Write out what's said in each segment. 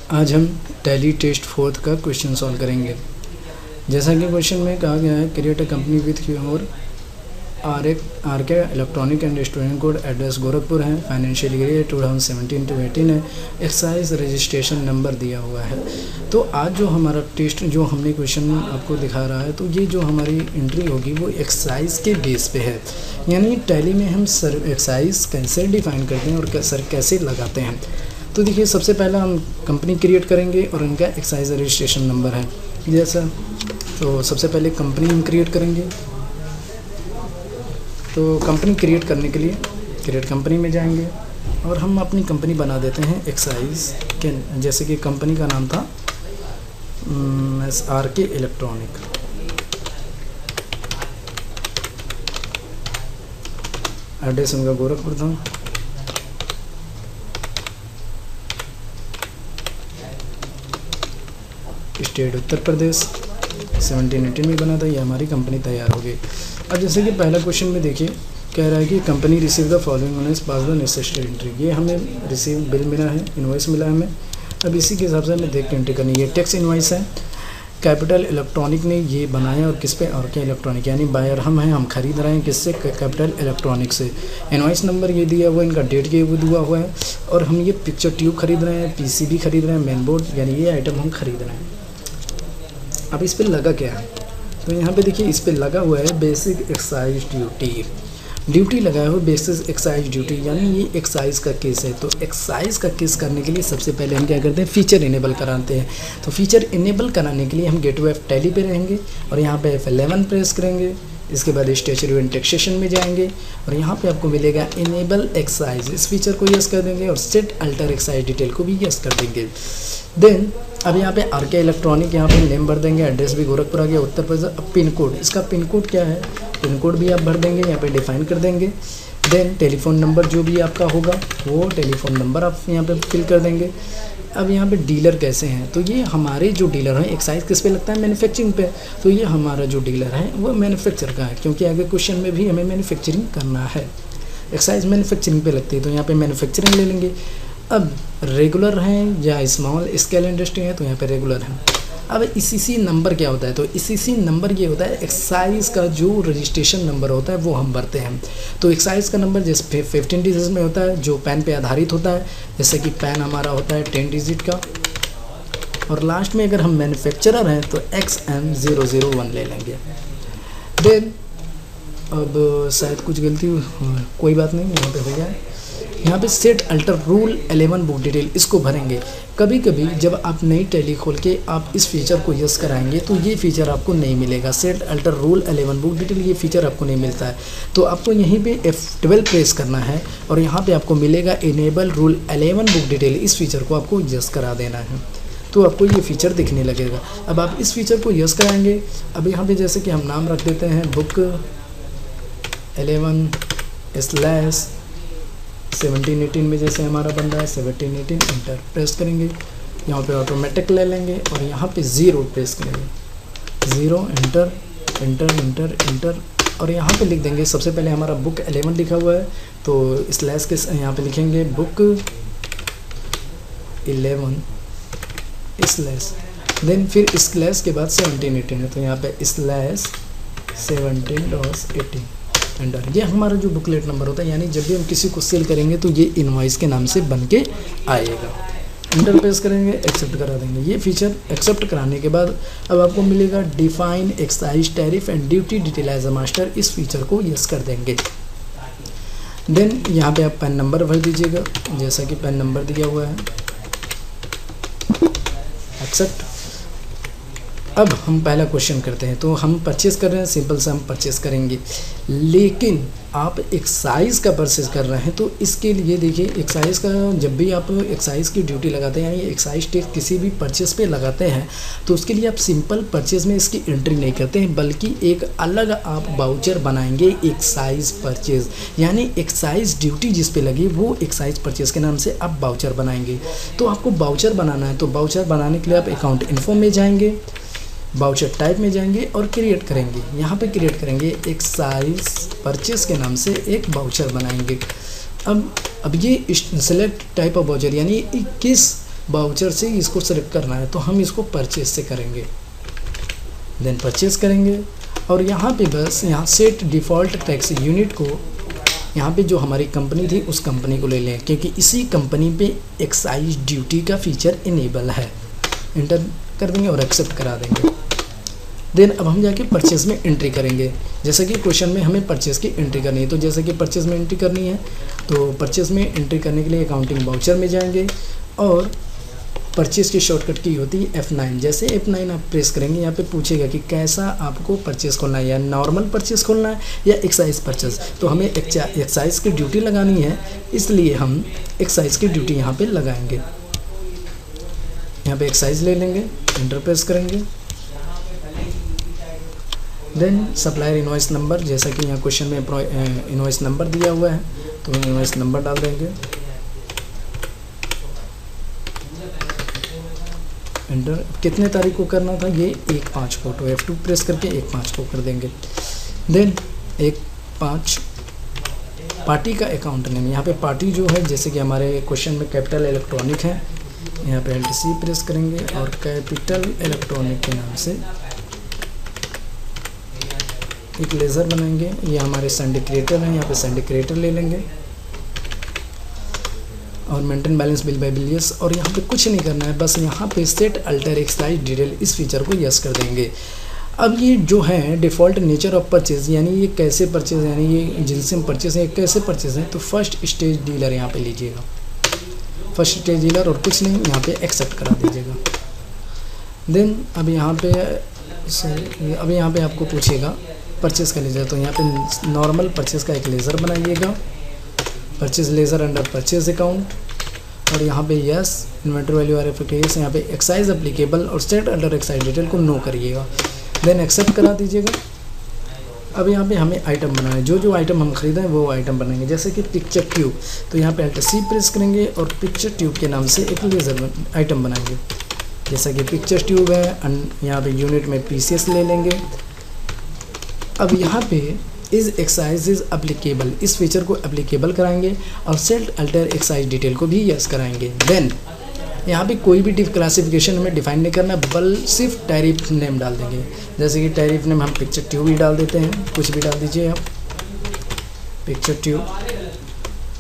आज हम Tally test fourth का क्वेश्चन सॉल्व करेंगे। जैसा कि क्वेश्चन में कहा गया है, create a company with your R K electronic and student code, address Gorakhpur है, फाइनेंशियल ईयर 2017 to 18 है, एक्साइज रजिस्ट्रेशन नंबर दिया हुआ है। तो आज जो हमारा टेस्ट जो हमने क्वेश्चन आपको दिखा रहा है, तो ये जो हमारी एंट्री होगी वो एक्साइज के बेस पे है। यानी टैली में हम एक्साइज कैसे डिफाइन करते हैं और सर कैसे लगाते हैं। तो देखिए, सबसे पहला हम कंपनी क्रिएट करेंगे और उनका एक्साइज रजिस्ट्रेशन नंबर है जैसा। तो सबसे पहले कंपनी हम क्रिएट करेंगे। तो कंपनी क्रिएट करने के लिए क्रिएट कंपनी में जाएंगे और हम अपनी कंपनी बना देते हैं एक्साइज के, जैसे कि कंपनी का नाम था RK इलेक्ट्रॉनिक। एड्रेस उनका गोरखपुर था। स्टेट उत्तर प्रदेश, 1718 में बना था। ये हमारी कंपनी तैयार हो गई। अब जैसे कि पहला क्वेश्चन में देखिए, कह रहा है कि company receive the following honours pass the necessary entry. ये हमें रिसीव बिल मिला है, इनवॉइस मिला है हमें। अब इसी के हिसाब से हमें देख के एंट्री करनी है। ये टैक्स इनवॉइस है, कैपिटल इलेक्ट्रॉनिक ने ये बनाया और किस पे, और क्या इलेक्ट्रॉनिक, यानी बायर हम हैं, हम खरीद रहे हैं किससे, कैपिटल इलेक्ट्रॉनिक से। इनवॉइस नंबर ये दिया हुआ है, इनका डेट ये दिया हुआ है, और हम ये पिक्चर ट्यूब खरीद रहे हैं, PCB खरीद रहे हैं, मेन बोर्ड, यानी ये आइटम हम खरीद रहे हैं। अब इस पे लगा क्या है, तो यहाँ पे देखिए इस पे लगा हुआ है बेसिक एक्साइज ड्यूटी लगाया हुआ बेसिक एक्साइज ड्यूटी, यानी ये एक्साइज का केस है। तो एक्साइज का केस करने के लिए सबसे पहले हम क्या करते हैं, फीचर इनेबल कराते हैं। तो फीचर इनेबल कराने के लिए हम गेटवे ऑफ टैली पे रहेंगे और यहाँ पे F11 प्रेस करेंगे। इसके बाद स्टेचुरी एंड टैक्सेशन में जाएंगे और यहाँ पे आपको मिलेगा इनेबल एक्साइज, इस फीचर को यस कर देंगे और सेट अल्टर एक्साइज डिटेल को भी यस कर देंगे। देन अब यहाँ पे RK इलेक्ट्रॉनिक, यहाँ पे नेम भर देंगे, एड्रेस भी गोरखपुर आ गया, उत्तर प्रदेश। अब पिन कोड, इसका पिन कोड क्या है, पिन कोड भी आप भर देंगे, यहाँ पे डिफाइन कर देंगे। देन टेलीफोन नंबर जो भी आपका होगा वो टेलीफोन नंबर आप यहाँ पे फिल कर देंगे। अब यहाँ पे डीलर कैसे हैं, तो ये हमारे जो डीलर हैं, एक्साइज किस पे लगता है, मैन्युफैक्चरिंग पे। तो ये हमारा जो डीलर है वो मैन्युफैक्चर का है, क्योंकि आगे क्वेश्चन में भी हमें मैन्युफैक्चरिंग करना है। एक्साइज मैन्युफैक्चरिंग पे लगती है, तो यहाँ पे मैन्युफैक्चरिंग ले लेंगे। अब रेगुलर हैं या स्मॉल स्केल इंडस्ट्री है, तो यहाँ पे रेगुलर हैं। अब ECC नंबर क्या होता है, तो ECC नंबर ये होता है एक्साइज का जो रजिस्ट्रेशन नंबर होता है वो हम भरते हैं। तो एक्साइज का नंबर जैसे 15 डिजिट में होता है, जो पैन पे आधारित होता है, जैसे कि पैन हमारा होता है 10 डिजिट का। और लास्ट में अगर हम मैन्युफैक्चरर हैं तो XM001 ले लेंगे। देन अब शायद कुछ गलती, कोई बात नहीं, यहाँ पे हो गया है। यहाँ पे set alter rule 11 book detail, इसको भरेंगे। कभी कभी जब आप नई टैली खोल के आप इस फीचर को यस कराएंगे तो ये फीचर आपको नहीं मिलेगा। Set alter rule 11 book detail, ये फीचर आपको नहीं मिलता है। तो आपको यहीं पे F12 प्रेस करना है और यहाँ पे आपको मिलेगा इनेबल रूल 11 बुक डिटेल, इस फीचर को आपको यस करा देना है, तो आपको ये फीचर दिखने लगेगा। अब आप इस फीचर को यस कराएंगे। अब यहाँ पे जैसे कि हम नाम रख देते हैं बुक 11/1718 में, जैसे हमारा बन रहा है 1718, इंटर प्रेस करेंगे। यहाँ पे ऑटोमेटिक ले लेंगे और यहाँ पे 0 प्रेस करेंगे, 0 इंटर इंटर इंटर इंटर, और यहाँ पे लिख देंगे। सबसे पहले हमारा बुक 11 लिखा हुआ है, तो स्लैश के यहाँ पे लिखेंगे बुक 11 स्लैश, देन फिर स्लैश के बाद 1718 है, तो यहाँ पे स्लैश 17/18 एंटर। ये हमारा जो बुकलेट नंबर होता है, यानी जब भी हम किसी को सेल करेंगे तो ये इनवॉइस के नाम से बन के आएगा। इंटर प्रेस करेंगे, एक्सेप्ट करा देंगे। ये फीचर एक्सेप्ट कराने के बाद अब आपको मिलेगा define excise tariff and duty detail as a master, इस फीचर को यस कर देंगे। देन यहाँ पे आप पैन नंबर भर दीजिएगा, जैसा कि पैन नंबर दिया हुआ है, एक्सेप्ट। अब हम पहला क्वेश्चन करते हैं। तो हम परचेस कर रहे हैं, सिंपल सा हम परचेस करेंगे, लेकिन आप एक्साइज का परचेस कर रहे हैं तो इसके लिए देखिए, एक्साइज का जब भी आप एक्साइज की ड्यूटी लगाते हैं, यानी एक्साइज टैक्स किसी भी परचेस पे लगाते हैं, तो उसके लिए आप सिंपल परचेस में इसकी एंट्री नहीं करते हैं, बल्कि एक अलग आप बाउचर बनाएंगे एक्साइज परचेज, यानी एक्साइज ड्यूटी जिस पे लगी वो एक्साइज परचेस के नाम से आप बाउचर बनाएंगे। तो आपको बाउचर बनाना है, तो बाउचर बनाने के लिए आप अकाउंट इन्फो में जाएंगे, बाउचर टाइप में जाएंगे और क्रिएट करेंगे। यहाँ पे क्रिएट करेंगे एक्साइज परचेस के नाम से एक बाउचर बनाएंगे। अब ये सेलेक्ट टाइप ऑफ बाउचर, यानी किस वाउचर से इसको सेलेक्ट करना है, तो हम इसको परचेज से करेंगे, देन परचेज करेंगे। और यहाँ पे बस यहाँ सेट डिफ़ॉल्ट टैक्स यूनिट को यहाँ पे जो हमारी कंपनी थी उस कंपनी को ले लें, क्योंकि इसी कंपनी पे एक्साइज ड्यूटी का फीचर इनेबल है। इंटर कर देंगे और एक्सेप्ट करा देंगे। देन अब हम जाके परचेज में एंट्री करेंगे। जैसे कि क्वेश्चन में हमें परचेज की एंट्री करनी है, तो जैसे कि परचेज में एंट्री करनी है तो परचेज में एंट्री करने के लिए अकाउंटिंग वाउचर में जाएंगे और परचेज की शॉर्टकट की होती है F9। जैसे F9 आप प्रेस करेंगे, यहाँ पे पूछेगा कि कैसा आपको परचेज खोलना है, या नॉर्मल परचेज खोलना है या एक्साइज परचेज। तो हमें एक्साइज की ड्यूटी लगानी है, इसलिए हम एक्साइज की ड्यूटी यहाँ पे लगाएंगे। यहाँ पे एक्साइज ले लेंगे, एंटर प्रेस करेंगे। देन सप्लायर इनवॉइस नंबर, जैसा कि यहाँ क्वेश्चन में इनवॉइस नंबर दिया हुआ है तो इनवॉइस नंबर डाल देंगे, एंटर। कितने तारीख को करना था, ये 1/5 को, तो F2 प्रेस करके 1/5 को कर देंगे। देन 1/5 पार्टी का अकाउंट नेम, यहाँ पे पार्टी जो है जैसे कि हमारे क्वेश्चन में कैपिटल इलेक्ट्रॉनिक है, यहाँ पे LTC प्रेस करेंगे और कैपिटल इलेक्ट्रॉनिक के नाम से एक लेज़र बनाएंगे। ये हमारे सिंडिकेटर हैं, यहाँ पे सिंडिकेटर ले लेंगे और maintain balance bill bye bill yes. और यहाँ पे कुछ नहीं करना है, बस यहाँ पे सेट अल्टर एक्साइज डिटेल इस फीचर को यस कर देंगे। अब ये जो है डिफ़ॉल्ट नेचर ऑफ परचेज, यानी ये कैसे परचेज, यानी ये जिनसे हम परचेज है कैसे परचेज है, तो फर्स्ट स्टेज डीलर यहाँ पे लीजिएगा, फर्स्ट स्टेज डीलर और कुछ नहीं, यहाँ पे एक्सेप्ट करा दीजिएगा। देन अब यहाँ पे आपको पूछेगा परचेज़ का लेज़र, तो यहाँ पे नॉर्मल परचेज़ का एक लेज़र बनाइएगा, purchase laser under purchase account, और यहाँ पे यस इन्वेंटरी वैल्यू RFK, यहाँ पे एक्साइज अप्लीकेबल और सेट अंडर एक्साइज डिटेल को नो करिएगा, देन एक्सेप्ट करा दीजिएगा। अब यहाँ पे हमें आइटम बनाना है, जो आइटम हम खरीदें वो आइटम बनाएंगे। जैसे कि पिक्चर ट्यूब, तो यहाँ पे LTC प्रेस करेंगे और पिक्चर ट्यूब के नाम से एक लेज़र आइटम बनाएंगे। जैसा कि पिक्चर ट्यूब है, यहाँ पे यूनिट में पीसेस ले लेंगे। अब यहाँ पे इज एक्साइज इज अप्लीकेबल, इस फीचर को अप्लीकेबल कराएंगे और सेट अल्टर एक्साइज डिटेल को भी यस कराएंगे। देन यहाँ पे कोई भी क्लासिफिकेशन हमें डिफाइन नहीं करना, बल सिर्फ टैरिफ नेम डाल देंगे। जैसे कि टैरिफ नेम हम पिक्चर ट्यूब ही डाल देते हैं, कुछ भी डाल दीजिए आप, पिक्चर ट्यूब।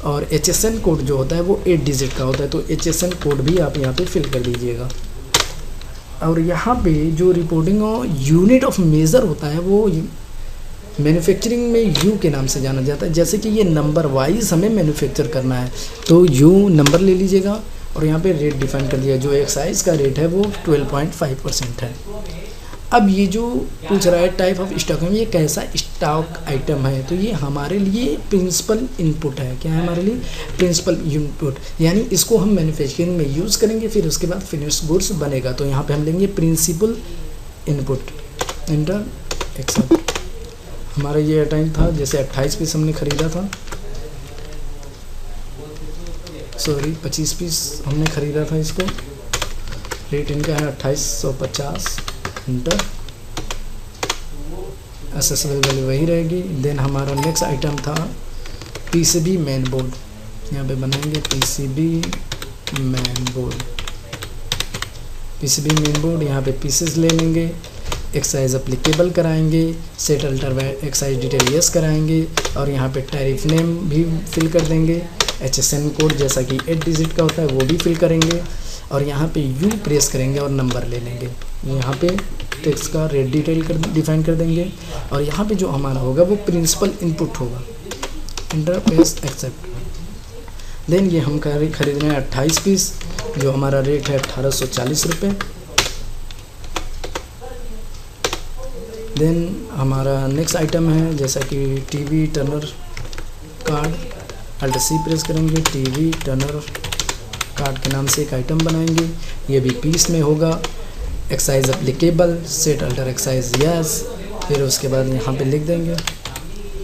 और HSN कोड जो होता है वो 8 डिजिट का होता है, तो HSN कोड भी आप यहाँ पे फिल कर दीजिएगा। और यहाँ पे जो रिपोर्टिंग यूनिट ऑफ मेजर होता है वो मैन्युफैक्चरिंग में U के नाम से जाना जाता है। जैसे कि ये नंबर वाइज हमें मैन्युफैक्चर करना है, तो U नंबर ले लीजिएगा और यहाँ पे रेट डिफाइन कर दिया। जो एक्साइज का रेट है वो 12.5% है। अब ये जो पूछ रहा है टाइप ऑफ स्टॉक है, ये कैसा स्टॉक आइटम है, तो ये हमारे लिए प्रिंसिपल इनपुट है। क्या है हमारे लिए? प्रिंसिपल इनपुट, यानी इसको हम मैन्युफैक्चरिंग में यूज़ करेंगे, फिर उसके बाद फिनिश गुड्स बनेगा। तो यहाँ पे हम लेंगे प्रिंसिपल इनपुट, एंटर एक्सेप्ट। हमारा ये टाइम था, जैसे 28 पीस हमने ख़रीदा था, सॉरी 25 पीस हमने ख़रीदा था इसको। रेट इनका है 2850, इंटर। एसेसिबल वैल्यू वही रहेगी। देन हमारा नेक्स्ट आइटम था PCB मेन बोर्ड, यहाँ पे बनाएंगे PCB main board. PCB main board, यहाँ पे पीसेस ले लेंगे, एक्साइज अप्लीकेबल कराएंगे, set alter excise detail yes कराएंगे और यहाँ पे टैरिफ नेम भी फिल कर देंगे। HSN कोड जैसा कि 8 डिजिट का होता है वो भी फिल करेंगे और यहाँ पे U प्रेस करेंगे और नंबर ले लेंगे। यहाँ पे टेक्स्ट का रेट डिटेल डिफाइन कर देंगे और यहाँ पे जो हमारा होगा वो प्रिंसिपल इनपुट होगा, इंटर प्रेस एक्सेप्ट। देन ये हम खरीद रहे हैं 28 पीस, जो हमारा रेट है 1840 रुपये। देन हमारा नेक्स्ट आइटम है जैसा कि TV Turner card, LTC press करेंगे, TV टर्नर कार्ड के नाम से एक आइटम बनाएंगे। ये भी पीस में होगा, excise applicable, set alter excise yes. फिर उसके बाद यहाँ पे लिख देंगे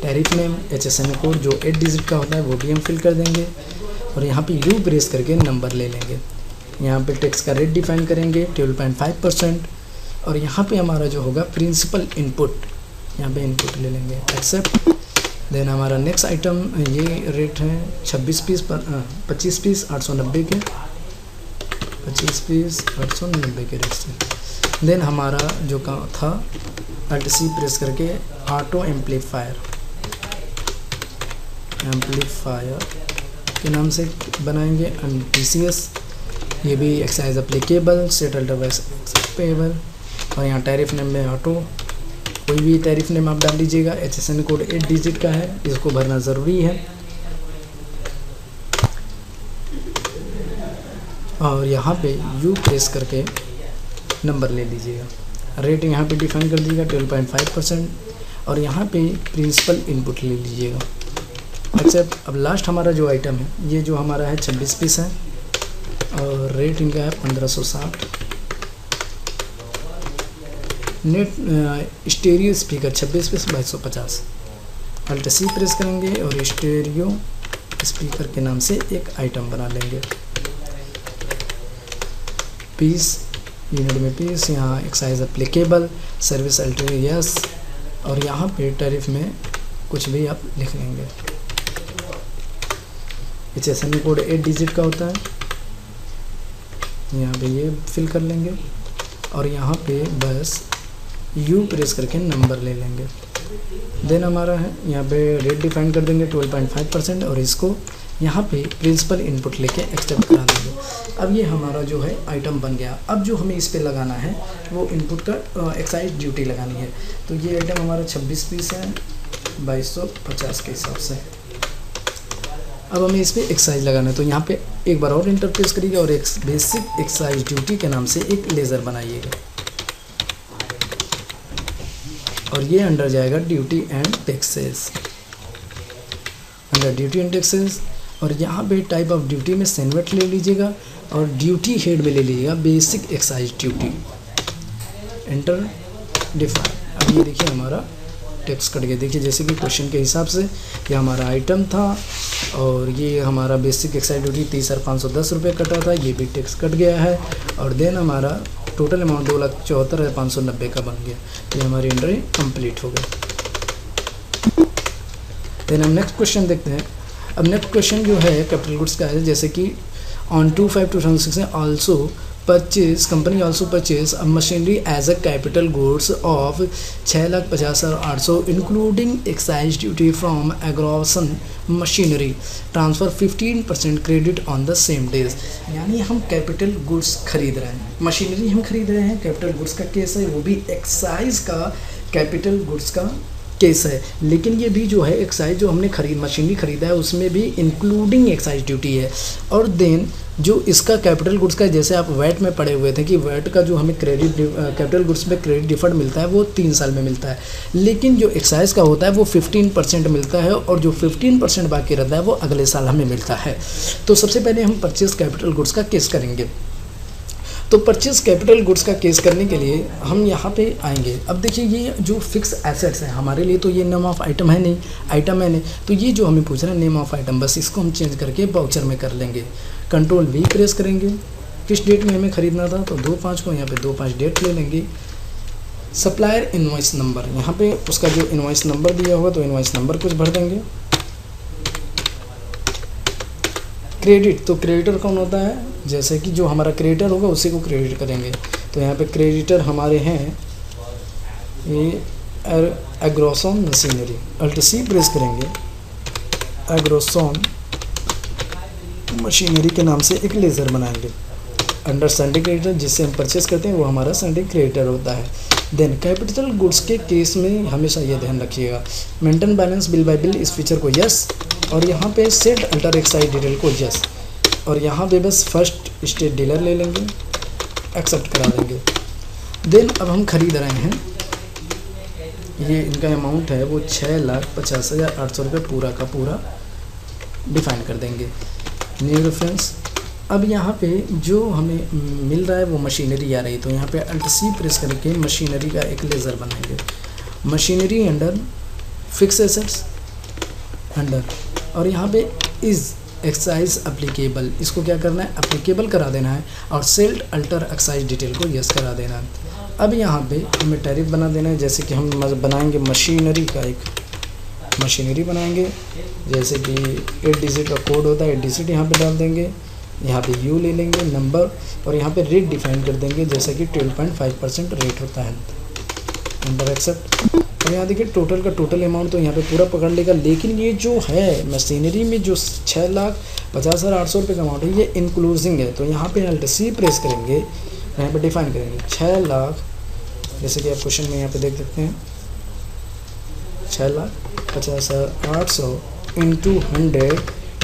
टैरिफ नेम, HSN कोड जो 8 डिजिट का होता है वो भी हम फिल कर देंगे और यहाँ पे U प्रेस करके नंबर ले लेंगे। यहाँ पे टैक्स का रेट डिफाइन करेंगे 12.5% और यहाँ पे हमारा जो होगा प्रिंसिपल इनपुट, यहाँ पे इनपुट ले लेंगे, एक्सेप्ट। देन हमारा नेक्स्ट आइटम, ये रेट है 25 पीस 890 के, 25 पीस 890 के रेट से। देन हमारा जो काम था Alt C प्रेस करके ऑटो एम्पलीफायर के नाम से बनाएंगे TCS। ये भी excise applicable, set alter wise payable, और यहाँ टैरिफ नेम में ऑटो, कोई भी टैरिफ नेम आप डाल लीजिएगा। HSN कोड 8 डिजिट का है, इसको भरना ज़रूरी है। और यहाँ पे U प्रेस करके नंबर ले लीजिएगा। रेट यहाँ पे डिफाइन कर दीजिएगा 12.5%, और यहाँ पे प्रिंसिपल इनपुट ले लीजिएगा एक्सेप्ट। अब लास्ट हमारा जो आइटम है, ये जो हमारा है 26 पीस है, और रेट इनका है 1560। Net stereo speaker 26 piece 2250। Alt C press करेंगे और स्टेरियो स्पीकर के नाम से एक आइटम बना लेंगे। पीस यूनिट में पीस, यहाँ excise applicable, service alter yes, और यहाँ पे टैरिफ में कुछ भी आप लिख लेंगे। HSN कोड 8 डिजिट का होता है, यहाँ पे ये फिल कर लेंगे, और यहाँ पे बस U प्रेस करके नंबर ले लेंगे। देन हमारा है यहाँ पे रेट डिफाइन कर देंगे 12.5%, और इसको यहाँ पे प्रिंसिपल इनपुट लेके एक्सेप्ट करा देंगे। अब ये हमारा जो है आइटम बन गया। अब जो हमें इस पे लगाना है वो इनपुट का एक्साइज ड्यूटी लगानी है। तो ये आइटम हमारा 26 पीस है 2250 के हिसाब से। अब हमें इस पे एक्साइज लगाना है, तो यहाँ पे एक बार और इंटर प्रेस करिएगा और एक बेसिक एक्साइज ड्यूटी के नाम से एक लेज़र बनाइएगा, और ये अंडर जाएगा duty and taxes, under duty and taxes. और यहाँ पे टाइप ऑफ ड्यूटी में सेनवेट ले लीजिएगा, और ड्यूटी हेड में ले लीजिएगा basic excise duty, enter define. अब ये देखिए हमारा टैक्स कट गया। देखिए जैसे कि क्वेश्चन के हिसाब से ये हमारा आइटम था, और ये हमारा बेसिक एक्साइज ड्यूटी 30,510 रुपये कटा था, ये भी टैक्स कट गया है। और देन हमारा टोटल अमाउंट 2,74,590 का बन गया। ये हमारी एंट्री कंप्लीट हो गई। देन हम नेक्स्ट क्वेश्चन देखते हैं। अब नेक्स्ट क्वेश्चन जो है कैपिटल गुड्स का है, जैसे कि on 2/5/2006 also purchase company also purchase machinery as a capital goods of 6,50,800 including excise duty from Agrosan machinery, transfer 15% credit on the same days. यानी हम कैपिटल गुड्स खरीद रहे हैं, मशीनरी हम खरीद रहे हैं, कैपिटल गुड्स का केस है, वो भी एक्साइज का कैपिटल गुड्स का केस है। लेकिन ये भी जो है एक्साइज जो हमने मशीनरी खरीदा है उसमें भी इंक्लूडिंग एक्साइज ड्यूटी है। और देन जो इसका कैपिटल गुड्स का, जैसे आप वैट में पढ़े हुए थे कि वैट का जो हमें क्रेडिट कैपिटल गुड्स में क्रेडिट डिफर्ड मिलता है वो 3 साल में मिलता है, लेकिन जो एक्साइज का होता है वो 15% मिलता है, और जो 15% बाकी रहता है वो अगले साल हमें मिलता है। तो सबसे पहले हम परचेज कैपिटल गुड्स का केस करेंगे। तो परचेज कैपिटल गुड्स का केस करने के लिए हम यहाँ पे आएंगे। अब देखिए ये जो फिक्स एसेट्स हैं हमारे लिए, तो ये नेम ऑफ आइटम है नहीं, तो ये जो हमें पूछ रहा है नेम ऑफ आइटम, बस इसको हम चेंज करके वाउचर में कर लेंगे। कंट्रोल V प्रेस करेंगे। किस डेट में हमें ख़रीदना था, तो 2/5 को, यहाँ पे 2/5 डेट ले लेंगे। सप्लायर इनवॉइस नंबर, यहाँ पे उसका जो इनवॉइस नंबर दिया होगा तो इनवॉइस नंबर कुछ भर देंगे। क्रेडिट, तो क्रेडिटर कौन होता है, जैसे कि जो हमारा क्रेडिटर होगा उसी को क्रेडिट करेंगे। तो यहाँ पे क्रेडिटर हमारे हैं ये एग्रोसन मशीनरी। Alt C प्रेस करेंगे, एग्रोसन मशीनरी के नाम से एक लेज़र बनाएंगे। अंडर संडे क्रेडिटर, जिससे हम परचेस करते हैं वो हमारा संडे क्रेडिटर होता है। देन कैपिटल गुड्स के केस में हमेशा ये ध्यान रखिएगा, maintain balance bill bye bill, इस फीचर को यस, और यहाँ पे सेट अल्टर एक्साइज डिटेल को यस, और यहाँ पे बस फर्स्ट स्टेट डीलर ले लेंगे, एक्सेप्ट करा देंगे। देन अब हम खरीद रहे हैं, ये इनका अमाउंट है वो 6,50,800 रुपये पूरा का पूरा डिफाइन कर देंगे। New reference. अब यहाँ पे जो हमें मिल रहा है वो मशीनरी आ रही है, तो यहाँ पे Alt C प्रेस करके मशीनरी का एक लेज़र बनाएंगे। Machinery under fix assets under, और यहाँ पे इज़ एक्साइज अप्लीकेबल, इसको क्या करना है, अप्लीकेबल करा देना है, और सेल्ट अल्टर एक्साइज डिटेल को यस करा देना है। अब यहाँ पे हमें टैरिफ बना देना है, जैसे कि हम बनाएंगे मशीनरी का एक मशीनरी बनाएंगे, जैसे कि 8 डिजिट का कोड होता है, 8 डिजिट यहाँ पे डाल देंगे। यहाँ पे यू ले लेंगे नंबर, और यहाँ पे रेट डिफाइन कर देंगे जैसा कि 12.5% रेट होता है। Enter accept. और यहाँ देखिए टोटल का टोटल अमाउंट तो यहाँ पे पूरा पकड़ लेगा, लेकिन ये जो है मशीनरी में जो 6,50,800 रुपये का अमाउंट है ये इंक्लूजिंग है। तो यहाँ पे Alt C प्रेस करेंगे, यहाँ पे डिफाइन करेंगे 6 लाख, जैसे कि आप क्वेश्चन में यहाँ पे देख सकते हैं 6,50,800 into 100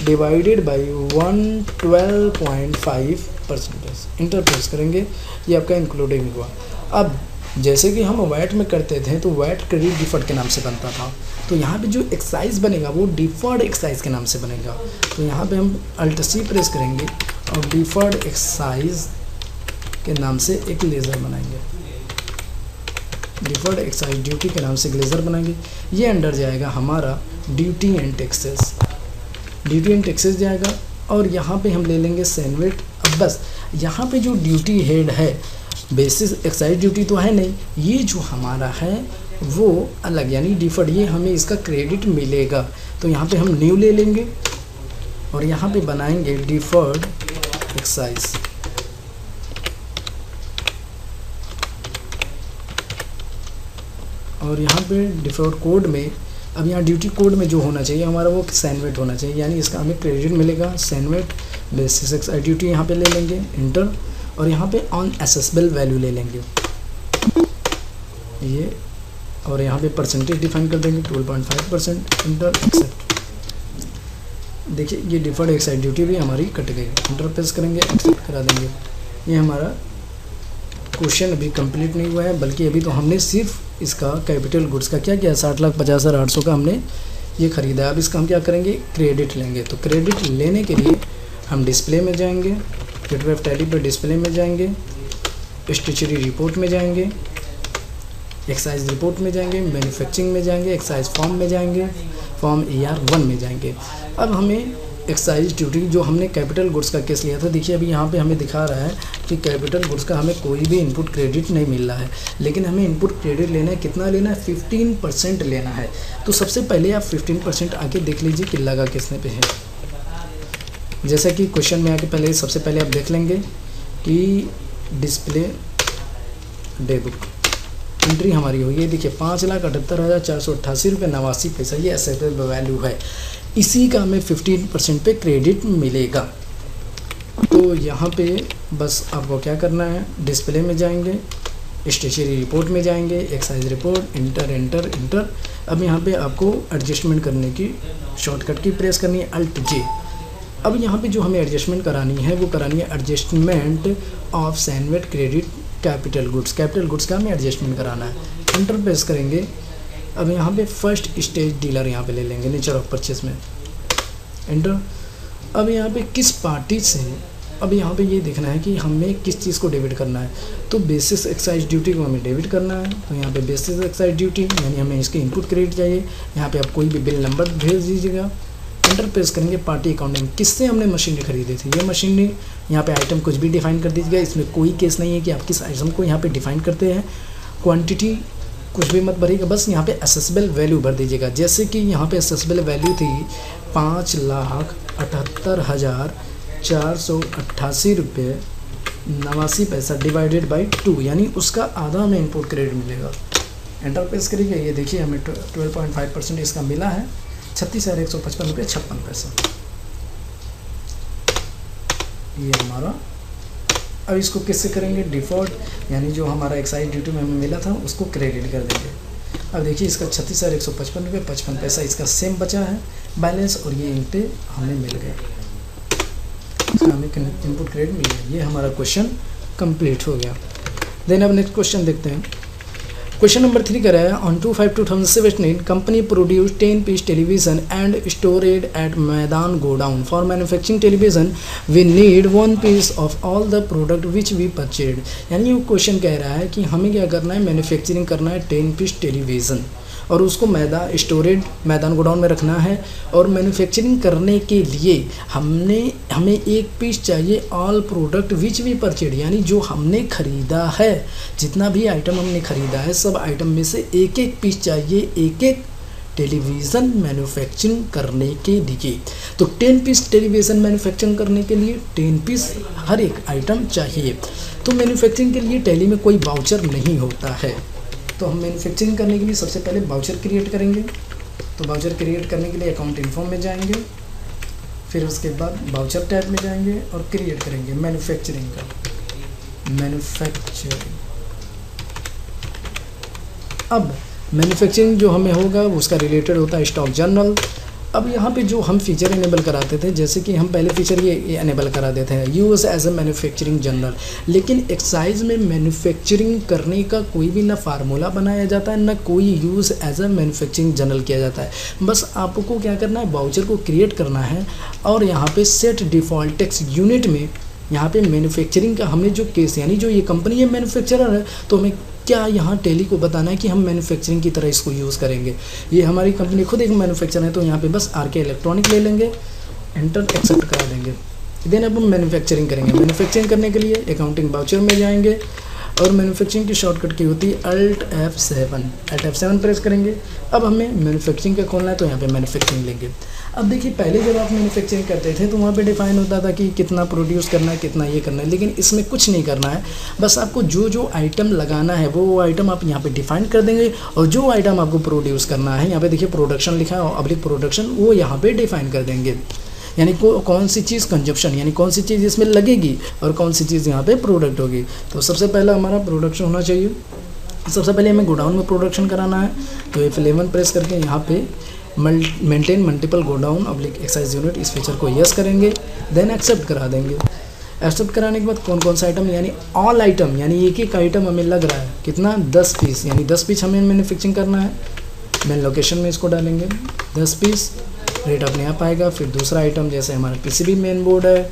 divided by 112.5%। Enter press करेंगे, ये आपका इंक्लूडिंग हुआ। अब जैसे कि हम वैट में करते थे तो वैट क्रेडिट डिफर्ड के नाम से बनता था, तो यहाँ पे जो एक्साइज बनेगा वो डिफर्ड एक्साइज के नाम से बनेगा। तो यहाँ पे हम Alt C प्रेस करेंगे और डिफर्ड एक्साइज के नाम से एक लेज़र बनाएंगे, डिफर्ड एक्साइज ड्यूटी के नाम से ग्लेजर बनाएंगे। ये अंडर जाएगा हमारा duty and taxes, duty and taxes जाएगा। और यहाँ पे हम ले लेंगे सैनवेट। अब बस यहाँ पे जो ड्यूटी हेड है, बेसिस एक्साइज ड्यूटी तो है नहीं, ये जो हमारा है वो अलग यानी डिफर्ड, ये हमें इसका क्रेडिट मिलेगा। तो यहाँ पे हम न्यू ले लेंगे और यहाँ पे बनाएंगे डिफर्ड एक्साइज। और यहाँ पे डिफर्ड कोड में, अब यहाँ ड्यूटी कोड में जो होना चाहिए हमारा वो सैनवेट होना चाहिए, यानी इसका हमें क्रेडिट मिलेगा सैनवेट बेसिस एक्साइज ड्यूटी। यहाँ पे ले लेंगे इंटर, और यहाँ पे ऑन एसेसिबल वैल्यू ले लेंगे ये, और यहाँ पे परसेंटेज डिफाइन कर देंगे 12.5%। Enter accept. देखिए ये डिफर्ड एक्साइज ड्यूटी भी हमारी कट गई। इंटर प्रेस करेंगे, एक्सेप्ट करा देंगे। ये हमारा क्वेश्चन अभी कंप्लीट नहीं हुआ है, बल्कि अभी तो हमने सिर्फ इसका कैपिटल गुड्स का क्या किया, 60,50,800 का हमने ये ख़रीदा है। अब इसका हम क्या करेंगे, क्रेडिट लेंगे। तो क्रेडिट लेने के लिए हम डिस्प्ले में जाएंगे, गेटवे ऑफ टैली पर डिस्प्ले में जाएंगे, स्टेचुरी रिपोर्ट में जाएंगे, एक्साइज रिपोर्ट में जाएंगे, मैन्युफैक्चरिंग में जाएंगे, एक्साइज फॉर्म में जाएंगे, फॉर्म ER1 में जाएंगे। अब हमें एक्साइज ड्यूटी जो हमने कैपिटल गुड्स का केस लिया था, देखिए अभी यहाँ पे हमें दिखा रहा है कि कैपिटल गुड्स का हमें कोई भी इनपुट क्रेडिट नहीं मिल रहा है, लेकिन हमें इनपुट क्रेडिट लेना है। कितना लेना है, 15% लेना है। तो सबसे पहले आप 15% आके देख लीजिए कि लगा किसने पे है। जैसा कि क्वेश्चन में आके पहले सबसे पहले आप देख लेंगे कि डिस्प्ले डे बुक एंट्री हमारी हुई है, देखिए 5,78,488 रुपये 89 पैसा, ये एसेसिबल वैल्यू है। इसी का हमें 15% पे क्रेडिट मिलेगा। तो यहाँ पे बस आपको क्या करना है, डिस्प्ले में जाएंगे, स्टेशनरी रिपोर्ट में जाएंगे, excise report, inter inter inter. अब यहाँ पे आपको एडजस्टमेंट करने की शॉर्टकट की प्रेस करनी है, Alt J। अब यहाँ पे जो हमें एडजस्टमेंट करानी है वो करानी है adjustment of CENVAT credit capital goods, capital goods का हमें एडजस्टमेंट कराना है। इंटर प्रेस करेंगे। अब यहाँ पे फर्स्ट स्टेज डीलर यहाँ पे ले लेंगे, नेचर ऑफ परचेस में इंटर। अब यहाँ पे किस पार्टी से, अब यहाँ पे ये देखना है कि हमें किस चीज़ को डेबिट करना है। तो बेसिस एक्साइज ड्यूटी को हमें डेबिट करना है। तो यहाँ पे बेसिस एक्साइज ड्यूटी यानी हमें इसके इनपुट क्रेडिट चाहिए। यहाँ पे आप कोई भी बिल नंबर भेज दीजिएगा। इंटर प्रेस करेंगे, पार्टी अकाउंटिंग, किससे हमने मशीनरी खरीदी थी, ये मशीनरी। यहाँ पे आइटम कुछ भी डिफाइन कर दीजिएगा, इसमें कोई केस नहीं है कि आप किस आइटम को यहाँ पे डिफाइन करते हैं। क्वांटिटी कुछ भी मत भरिएगा, बस यहाँ पे एसेसिबल वैल्यू भर दीजिएगा। जैसे कि यहाँ पे एसेसिबल वैल्यू थी 5,78,488 रुपये 89 पैसा डिवाइडेड बाई 2, यानी उसका आधा हमें इनपुट क्रेडिट मिलेगा। एंटर प्रेस करिएगा, ये देखिए हमें 12.5% इसका मिला है, 36,155 रुपये 56 पैसा ये हमारा। अब इसको किससे करेंगे, डिफॉल्ट, यानी जो हमारा एक्साइज ड्यूटी में हमें मिला था उसको क्रेडिट कर देंगे। अब देखिए इसका 36,155 रुपये 55 पैसा इसका सेम बचा है बैलेंस, और ये इन पे हमें मिल गए, इसका हमें इनपुट क्रेडिट मिल गया। ये हमारा क्वेश्चन कंप्लीट हो गया। देन अब नेक्स्ट क्वेश्चन देखते हैं। क्वेश्चन नंबर 3 कह रहा है, on 2/5/2017 company produce 10 piece television and stored at Maidan godown for manufacturing television we need 1 piece of all the product which we purchased. यानी वो क्वेश्चन कह रहा है कि हमें क्या करना है, मैन्युफैक्चरिंग करना है 10 पीस टेलीविज़न और उसको मैदान गोडाउन में रखना है। और मैन्युफैक्चरिंग करने के लिए हमें 1 पीस चाहिए all product which we purchased, यानी जो हमने ख़रीदा है, जितना भी आइटम हमने ख़रीदा है सब आइटम में से 1-1 पीस चाहिए, 1-1 टेलीविज़न मैन्युफैक्चरिंग करने के लिए। तो 10 पीस टेलीविज़न मैन्युफैक्चरिंग करने के लिए 10 पीस हर एक आइटम चाहिए। तो मैन्युफैक्चरिंग के लिए टेली में कोई वाउचर नहीं होता है। तो हम मैन्युफैक्चरिंग करने के लिए सबसे पहले वाउचर क्रिएट करेंगे। तो वाउचर क्रिएट करने के लिए अकाउंट इन्फो में जाएंगे, फिर उसके बाद वाउचर टैब में जाएंगे और क्रिएट करेंगे मैन्युफैक्चरिंग का मैन्युफैक्चरिंग। अब मैन्युफैक्चरिंग जो हमें होगा उसका रिलेटेड होता है स्टॉक जर्नल। अब यहाँ पे जो हम फीचर इनेबल कराते थे, जैसे कि हम पहले फीचर ये इनेबल करा देते हैं use as a manufacturing journal, लेकिन एक्साइज में मैन्युफैक्चरिंग करने का कोई भी ना फार्मूला बनाया जाता है ना कोई use as a manufacturing journal किया जाता है। बस आपको क्या करना है, वाउचर को क्रिएट करना है और यहाँ पे सेट डिफ़ॉल्ट टेक्स्ट यूनिट में यहाँ पे मैन्युफैक्चरिंग का हमने जो केस, यानी जो ये कंपनी है मैन्युफैक्चरर है, तो हमें क्या यहाँ टेली को बताना है कि हम मैन्युफैक्चरिंग की तरह इसको यूज़ करेंगे। ये हमारी कंपनी खुद एक मैन्युफैक्चर है, तो यहाँ पे बस आरके इलेक्ट्रॉनिक ले लेंगे, एंटर एक्सेप्ट करा देंगे। देन अब हम मैन्युफैक्चरिंग करेंगे। मैन्युफैक्चरिंग करने के लिए अकाउंटिंग वाउचर में जाएंगे और मैन्युफैक्चरिंग की शॉर्टकट की होती है Alt F7 प्रेस करेंगे। अब हमें मैन्युफैक्चरिंग का खोलना है, तो यहाँ पे मैन्युफैक्चरिंग लेंगे। अब देखिए पहले जब आप मैन्युफैक्चरिंग करते थे तो वहाँ पे डिफाइन होता था कि कितना प्रोड्यूस करना है, कितना ये करना है, लेकिन इसमें कुछ नहीं करना है। बस आपको जो जो आइटम लगाना है वो आइटम आप यहाँ पे डिफाइन कर देंगे और जो आइटम आपको प्रोड्यूस करना है, यहाँ पे देखिए प्रोडक्शन लिखा है, अब्लिक प्रोडक्शन, वो यहाँ पे डिफाइन कर देंगे। यानी कौन सी चीज़ कंजप्शन, यानी कौन सी चीज़ इसमें लगेगी और कौन सी चीज़ यहाँ पे प्रोडक्ट होगी। तो सबसे पहला हमारा प्रोडक्शन होना चाहिए। सबसे पहले हमें गोडाउन में प्रोडक्शन कराना है, तो F11 प्रेस करके यहाँ पे maintain multiple godown oblique excise unit, इस फीचर को यस करेंगे, देन एक्सेप्ट करा देंगे। एक्सेप्ट कराने के बाद कौन कौन सा आइटम, यानी ऑल आइटम, यानी एक एक आइटम हमें लग रहा है कितना 10 पीस, यानी 10 पीस हमें मैन्युफैक्चरिंग करना है। मेन लोकेशन में इसको डालेंगे 10 पीस, रेट अपने आप आएगा। फिर दूसरा आइटम जैसे हमारा पीसीबी मेन बोर्ड है,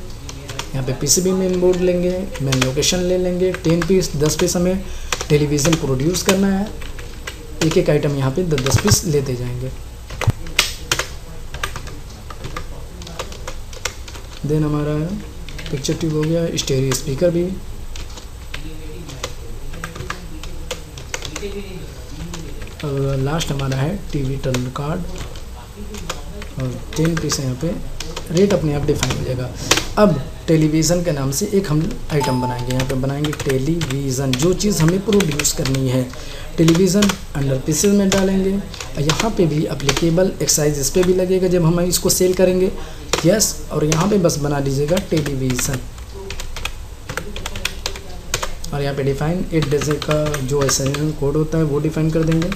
यहाँ पे पीसीबी मेन बोर्ड लेंगे, मेन लोकेशन ले लेंगे, 10 पीस 10 पीस हमें टेलीविज़न प्रोड्यूस करना है। एक एक आइटम यहाँ पे 10 पीस लेते जाएंगे। देन हमारा पिक्चर ट्यूब हो गया, स्टेरियो स्पीकर भी, और लास्ट हमारा है टीवी टर्न कार्ड और 10 पीस यहाँ पे रेट अपने आप डिफाइन हो जाएगा। अब टेलीविज़न के नाम से एक हम आइटम बनाएंगे, यहाँ पे बनाएंगे टेलीविज़न, जो चीज़ हमें प्रोड्यूस करनी है टेलीविज़न अंडर पीसेस में डालेंगे। और यहाँ पे भी अप्लीकेबल एक्साइज इस पर भी लगेगा जब हम इसको सेल करेंगे, यस। और यहाँ पे बस बना लीजिएगा टेलीविज़न और यहाँ पे डिफाइन 8 डिजिट का जो एसएनएन कोड होता है वो डिफाइन कर देंगे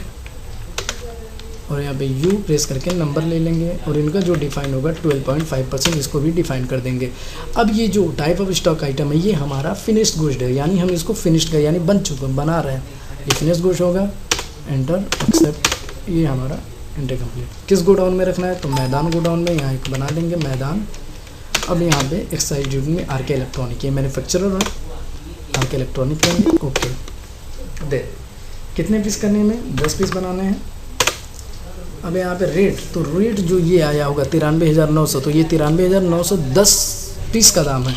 और यहाँ पे यू प्रेस करके नंबर ले लेंगे और इनका जो डिफाइन होगा 12.5% इसको भी डिफाइन कर देंगे। अब ये जो टाइप ऑफ स्टॉक आइटम है ये हमारा फिनिश्ड गुड्स है, यानी हम इसको फिनिश्ड कर यानी बन चुका बना रहे हैं, ये फिनिश्ड गुड्स होगा। एंटर एक्सेप्ट, ये हमारा एंटर कंप्लीट। किस गोडाउन में रखना है, तो मैदान गोडाउन में, यहाँ एक बना देंगे मैदान। अब यहाँ पे एक्साइज यूनिट में आरके इलेक्ट्रॉनिक, ये मैन्युफैक्चरर है, आरके इलेक्ट्रॉनिक लेंगे, ओके। दे कितने पीस करने में 10 पीस बनाने हैं। अब यहाँ पे रेट, तो रेट जो ये आया होगा 93,900, तो ये 93,910 पीस का दाम है।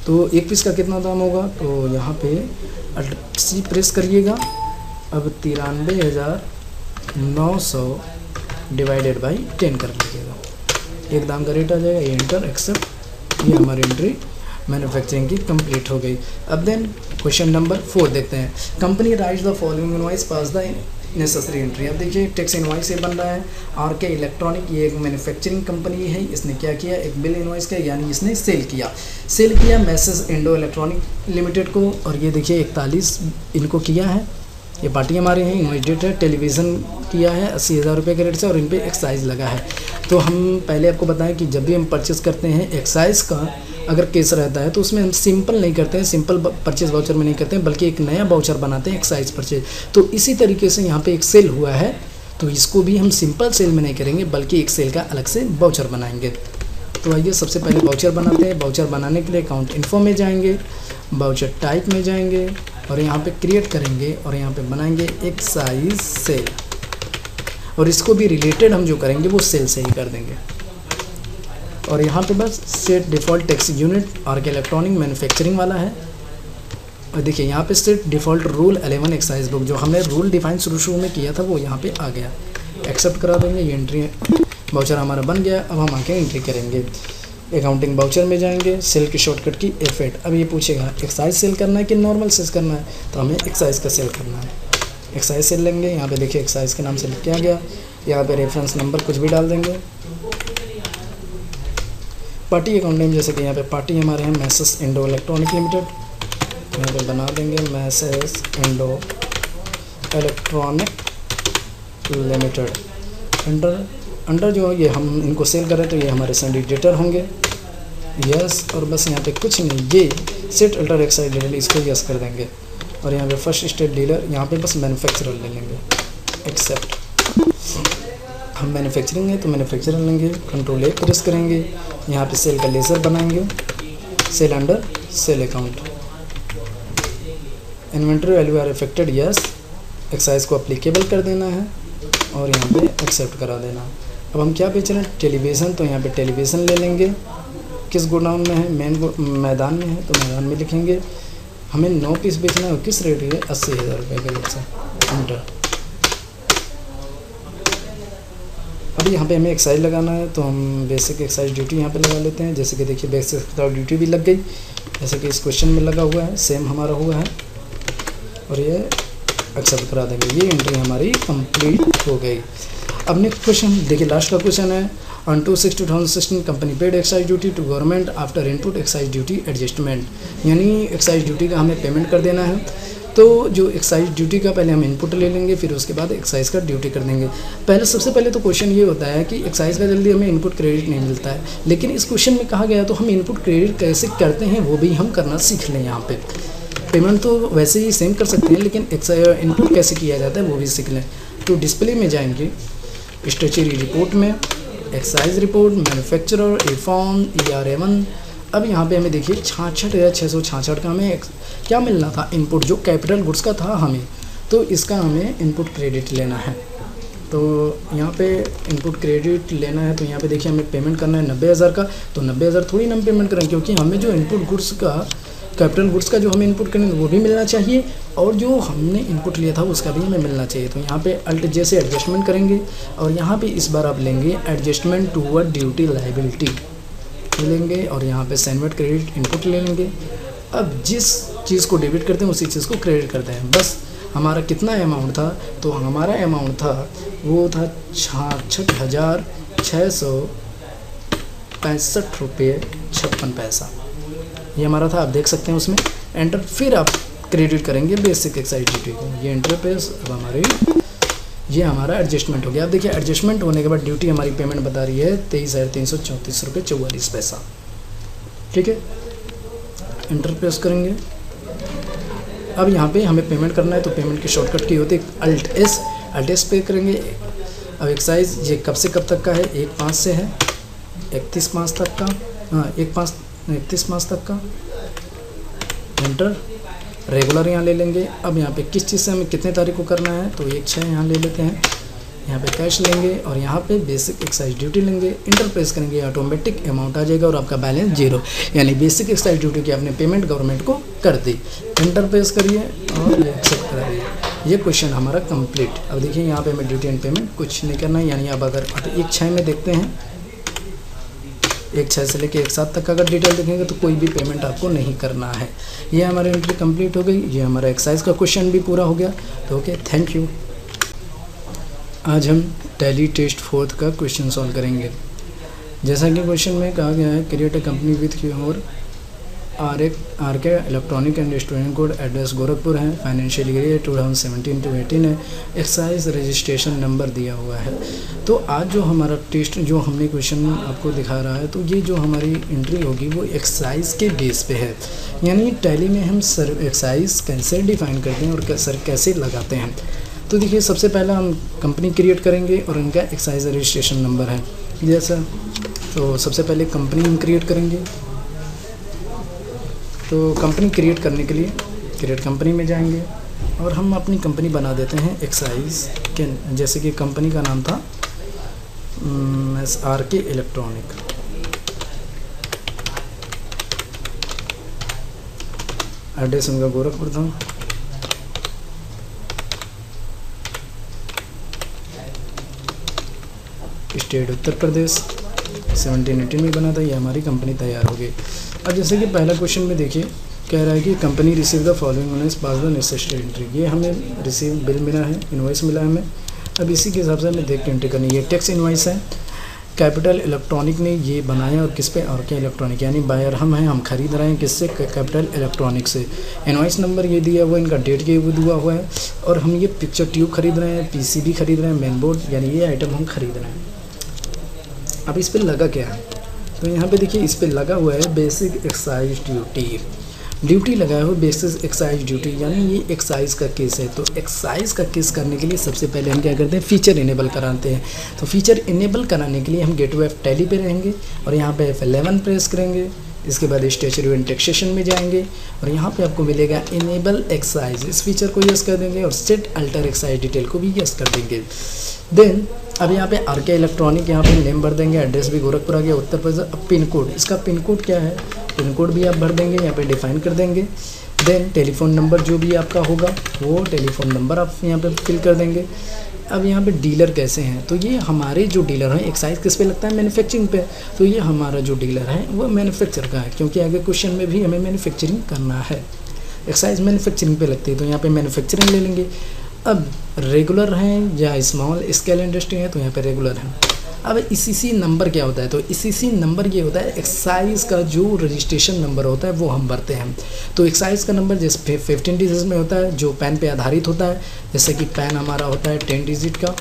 तो एक पीस का कितना दाम होगा, तो यहाँ पे सी प्रेस करिएगा। अब 93,900 डिवाइडेड बाई 10 कर लीजिएगा, एक दाम का रेट आ जाएगा। ये एंटर एक्सेप्ट, ये हमारी एंट्री मैन्युफैक्चरिंग की कंप्लीट हो गई। अब देन क्वेश्चन नंबर 4 देखते हैं। Company rights the following invoice pass the necessary entry. अब देखिए टैक्स इनवॉइस ये बन रहा है। आरके इलेक्ट्रॉनिक ये एक मैन्युफैक्चरिंग कंपनी है, इसने क्या किया, एक बिल इनवॉइस किया, यानी इसने सेल किया मैसेज इंडो इलेक्ट्रॉनिक लिमिटेड को। और ये देखिए 41 इनको किया है, ये पार्टी हमारे हैं। इनवॉइस डेट है, टेलीविज़न किया है 80,000 रुपये के रेट से और इन पर एक्साइज लगा है। तो हम पहले आपको बताएं कि जब भी हम परचेस करते हैं एक्साइज का अगर केस रहता है तो उसमें हम सिंपल नहीं करते हैं, सिंपल परचेज वाउचर में नहीं करते हैं, बल्कि एक नया वाउचर बनाते हैं एक्साइज परचेज। तो इसी तरीके से यहाँ पे एक सेल हुआ है, तो इसको भी हम सिंपल सेल में नहीं करेंगे बल्कि एक सेल का अलग से वाउचर बनाएंगे। तो आइए सबसे पहले वाउचर बनाते हैं। वाउचर बनाने के लिए अकाउंट इन्फो में जाएंगे, वाउचर टाइप में जाएंगे और यहाँ पे क्रिएट करेंगे और यहाँ पे बनाएंगे एक्साइज सेल, और इसको भी रिलेटेड हम जो करेंगे वो सेल से ही कर देंगे। और यहाँ पे बस set default tax unit R K electronic manufacturing वाला है। और देखिए यहाँ पे set default rule 11 excise book, जो हमने रूल डिफाइन शुरू में किया था वो यहाँ पे आ गया। एक्सेप्ट करा देंगे। ये एंट्री वाउचर हमारा बन गया। अब हम आके एंट्री करेंगे। अकाउंटिंग वाउचर में जाएंगे, सेल की शॉर्टकट की F8। अब ये पूछेगा एक्साइज सेल करना है कि नॉर्मल सेल करना है, तो हमें एक्साइज का सेल करना है। एक्साइज सेल लेंगे। यहाँ पे देखिए एक्साइज के नाम से लिख के आ गया। यहाँ पे रेफरेंस नंबर कुछ भी डाल देंगे। पार्टी अकाउंटिंग, जैसे कि यहाँ पे पार्टी हमारे हैं मैसेस इंडो इलेक्ट्रॉनिक लिमिटेड। यहाँ पे बना देंगे Messrs Indo electronic limited. Under जो ये हम इनको सेल कर रहे हैं तो ये हमारे सिंडिकेटर होंगे। यस, और बस यहाँ पे कुछ नहीं, ये सेट अल्टर एक्साइज डीलर, इसको यस कर देंगे। और यहाँ पे फर्स्ट स्टेट डीलर, यहाँ पे बस मैन्युफैक्चरर ले लेंगे। एक्सेप्ट, हम मैन्युफैक्चरिंग है तो मैन्युफैक्चरर लेंगे। कंट्रोल A प्रेस करेंगे। यहाँ पे सेल का लेज़र बनाएंगे। Sale under sale account. Inventory value are affected, yes. Excise को अप्लीकेबल कर देना है और यहाँ पे एक्सेप्ट करा देना। अब हम क्या बेच रहे हैं, टेलीविज़न, तो यहाँ पे टेलीविज़न ले लेंगे। किस गोडाउन में है, मैदान में है तो मैदान में लिखेंगे। हमें 9 पीस बेचना है और किस रेट है, 80,000 रुपये के रेट से। एंटर। अब यहाँ पे हमें एक्साइज लगाना है तो हम बेसिक एक्साइज ड्यूटी यहाँ पे लगा लेते हैं। जैसे कि देखिए बेसिक एक्साइज ड्यूटी भी लग गई, जैसे कि इस क्वेश्चन में लगा हुआ है, सेम हमारा हुआ है। और ये एक्सेप्ट करा देंगे। ये एंट्री हमारी कंप्लीट हो गई। अब नेक्स्ट क्वेश्चन देखिए, लास्ट का क्वेश्चन है। On 2/6/2016 company paid excise duty to government after input excise duty adjustment, यानी एक्साइज ड्यूटी का हमें पेमेंट कर देना है। तो जो एक्साइज ड्यूटी का पहले हम इनपुट ले लेंगे, फिर उसके बाद एक्साइज का ड्यूटी कर देंगे। सबसे पहले तो क्वेश्चन ये होता है कि एक्साइज का जल्दी हमें इनपुट क्रेडिट नहीं मिलता है, लेकिन इस क्वेश्चन में कहा गया तो हम इनपुट क्रेडिट कैसे करते हैं वो भी हम करना सीख लें। यहाँ पे पेमेंट तो वैसे ही सेम कर सकते हैं, लेकिन इनपुट कैसे किया जाता है वो भी सीख लें। तो डिस्प्ले में जाएंगे, स्टैट्यूटरी रिपोर्ट में एक्साइज रिपोर्ट, मैन्युफैक्चरर, E-फॉर्म, ERA1। अब यहाँ पे हमें देखिए 66,666 का हमें क्या मिलना था, इनपुट जो कैपिटल गुड्स का था हमें, तो इसका हमें इनपुट क्रेडिट लेना है। तो यहाँ पे इनपुट क्रेडिट लेना है तो यहाँ पे देखिए हमें पेमेंट करना है 90,000 का। तो 90,000 थोड़ी ना हम पेमेंट करें, क्योंकि हमें जो इनपुट गुड्स का, कैपिटल गुड्स का जो हमें इनपुट करेंगे वो भी मिलना चाहिए, और जो हमने इनपुट लिया था उसका भी हमें मिलना चाहिए। तो यहाँ पे अल्ट जे से एडजस्टमेंट करेंगे, और यहाँ पे इस बार आप लेंगे एडजस्टमेंट टूवर्ड ड्यूटी लायबिलिटी लेंगे, और यहाँ पे सेनवर्ड क्रेडिट इनपुट ले लेंगे। अब जिस चीज़ को डेबिट करते हैं उसी चीज़ को क्रेडिट करते हैं। बस हमारा कितना अमाउंट था, तो हमारा अमाउंट था वो था 66,665 रुपये 56 पैसा, ये हमारा था। आप देख सकते हैं उसमें एंटर, फिर आप क्रेडिट करेंगे बेसिक एक्साइज ड्यूटी को। ये एंटर पे अब हमारी ये हमारा एडजस्टमेंट हो गया। अब देखिए एडजस्टमेंट होने के बाद ड्यूटी हमारी पेमेंट बता रही है 23,334 रुपये 44 पैसा। ठीक है, एंटर प्रेस करेंगे। अब यहाँ पे हमें पेमेंट करना है तो पेमेंट की शॉर्टकट की होती है अल्ट एस पे करेंगे। अब एक्साइज ये कब से कब तक का है, 1/5 से है 31/5 तक का, हाँ 31/5 तक का। एंटर, रेगुलर यहाँ ले लेंगे। अब यहाँ पे किस चीज़ से हमें कितने तारीख को करना है, तो 1/6 यहाँ ले लेते हैं। यहाँ पे कैश लेंगे और यहाँ पे बेसिक एक्साइज ड्यूटी लेंगे। इंटर प्रेस करेंगे, ऑटोमेटिक अमाउंट आ जाएगा और आपका बैलेंस 0, यानी बेसिक एक्साइज ड्यूटी की आपने पेमेंट गवर्नमेंट को कर दी। इंटर प्रेस करिए और ये एक्सेप्ट कराइए। ये क्वेश्चन हमारा कंप्लीट। अब देखिए यहाँ पे हमें ड्यूटी एंड पेमेंट कुछ नहीं करना है, यानी अब अगर 1/6 में देखते हैं, 1/6 से लेके 1/7 तक अगर डिटेल देखेंगे तो कोई भी पेमेंट आपको नहीं करना है। ये हमारी एंट्री कंप्लीट हो गई। ये हमारा एक्साइज का क्वेश्चन भी पूरा हो गया। तो ओके, थैंक यू। आज हम टैली टेस्ट 4 का क्वेश्चन सॉल्व करेंगे। जैसा कि क्वेश्चन में कहा गया है, create a company with your R K electronic and student code, address Gorakhpur है, फाइनेंशियल ईयर 2017-18 है, एक्साइज रजिस्ट्रेशन नंबर दिया हुआ है। तो आज जो हमारा टेस्ट जो हमने क्वेश्चन आपको दिखा रहा है, तो ये जो हमारी एंट्री होगी वो एक्साइज के बेस पे है, यानी टैली में हम एक्साइज कैसे डिफाइन करते हैं और कैसे लगाते हैं। तो देखिए सबसे पहला हम कंपनी क्रिएट करेंगे और इनका एक्साइज रजिस्ट्रेशन नंबर है जैसा। तो सबसे पहले कंपनी हम क्रिएट करेंगे। तो कंपनी क्रिएट करने के लिए क्रिएट कंपनी में जाएंगे और हम अपनी कंपनी बना देते हैं एक्साइज के, जैसे कि कंपनी का नाम था SRK इलेक्ट्रॉनिक। एड्रेस उनका गोरखपुर था। स्टेट उत्तर प्रदेश 1718 में बना था, ये हमारी कंपनी तैयार हो गई। अब जैसे कि पहला क्वेश्चन में देखिए कह रहा है कि company receive the following invoice pass the necessary entry. ये हमें रिसीव बिल मिला है, इनवॉइस मिला है हमें। अब इसी के हिसाब से हमें देख के एंट्री करनी है। ये टैक्स इनवॉइस है, कैपिटल इलेक्ट्रॉनिक ने ये बनाया और किस पे, और क्या इलेक्ट्रॉनिक, यानी बायर हम खरीद रहे हैं किससे, कैपिटल इलेक्ट्रॉनिक से। इनवॉइस नंबर ये दिया हुआ है, इनका डेट ये दिया हुआ है, और हम ये पिक्चर ट्यूब खरीद रहे हैं, पीसीबी खरीद रहे हैं, मेन बोर्ड, यानी ये आइटम हम खरीद रहे हैं। अब इस पर लगा क्या है, तो यहाँ पे देखिए इस पर लगा हुआ है बेसिक एक्साइज ड्यूटी लगाया हुआ बेसिक एक्साइज ड्यूटी, यानी ये एक्साइज का केस है। तो एक्साइज का केस करने के लिए सबसे पहले हम क्या करते हैं, फीचर इनेबल कराते हैं। तो फीचर इनेबल कराने के लिए हम गेटवे ऑफ टैली पे रहेंगे और यहाँ पे F11 प्रेस करेंगे। इसके बाद स्टेचुटरी एंड टैक्सेशन में जाएंगे और यहाँ पे आपको मिलेगा इनेबल एक्साइज, इस फीचर को यस कर देंगे और सेट अल्टर एक्साइज डिटेल को भी यस कर देंगे। देन अब यहाँ पे आरके इलेक्ट्रॉनिक, यहाँ पे नेम भर देंगे, एड्रेस भी गोरखपुर आ गया उत्तर प्रदेश। अब पिन कोड, इसका पिन कोड क्या है, पिन कोड भी आप भर देंगे, यहाँ पे डिफाइन कर देंगे। देन टेलीफोन नंबर जो भी आपका होगा वो टेलीफोन नंबर आप यहाँ पे फिल कर देंगे। अब यहाँ पे डीलर कैसे हैं, तो ये हमारे जो डीलर हैं, एक्साइज किस पे लगता है, मैन्युफैक्चरिंग पे। तो ये हमारा जो डीलर है वो मैन्युफैक्चर का है, क्योंकि आगे क्वेश्चन में भी हमें मैन्युफैक्चरिंग करना है। एक्साइज मैन्युफैक्चरिंग पे लगती है, तो यहाँ पे मैन्युफैक्चरिंग ले लेंगे। अब रेगुलर हैं या स्मॉल स्केल इंडस्ट्री है, तो यहाँ पे रेगुलर हैं। अब ECC नंबर क्या होता है, तो ECC नंबर ये होता है एक्साइज का जो रजिस्ट्रेशन नंबर होता है वो हम भरते हैं। तो एक्साइज का नंबर जैसे 15 डिजिट में होता है, जो पैन पे आधारित होता है, जैसे कि पैन हमारा होता है 10 डिजिट का।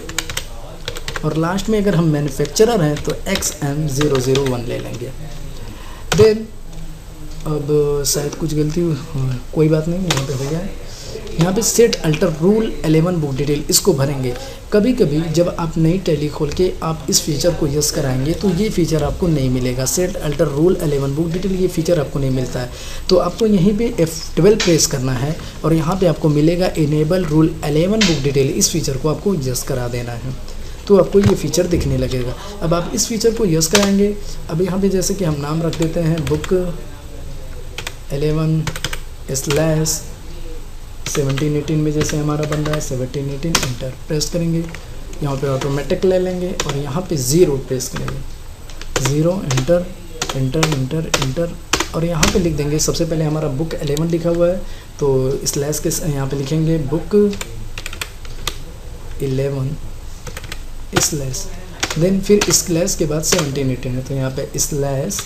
और लास्ट में अगर हम मैन्युफैक्चरर हैं तो XM001 ले लेंगे। देन अब शायद कुछ गलती, कोई बात नहीं, यहाँ पे हो गया है। यहाँ पे set alter rule 11 book detail, इसको भरेंगे। कभी कभी जब आप नई टैली खोल के आप इस फीचर को यस कराएंगे तो ये फीचर आपको नहीं मिलेगा। Set alter rule 11 book detail, ये फीचर आपको नहीं मिलता है। तो आपको यहीं पे F12 प्रेस करना है और यहाँ पे आपको मिलेगा इनेबल रूल 11 बुक डिटेल, इस फीचर को आपको यस करा देना है, तो आपको ये फीचर दिखने लगेगा। अब आप इस फीचर को यस कराएंगे। अब यहाँ पे जैसे कि हम नाम रख देते हैं बुक 11/1718 में, जैसे हमारा बन रहा है 1718, इंटर प्रेस करेंगे। यहाँ पे ऑटोमेटिक ले लेंगे और यहाँ पे 0 प्रेस करेंगे, 0 इंटर इंटर इंटर इंटर, और यहाँ पे लिख देंगे। सबसे पहले हमारा बुक 11 लिखा हुआ है, तो स्लैश के यहाँ पे लिखेंगे बुक 11 स्लैश, देन फिर स्लैश के बाद 1718 है, तो यहाँ पे स्लैश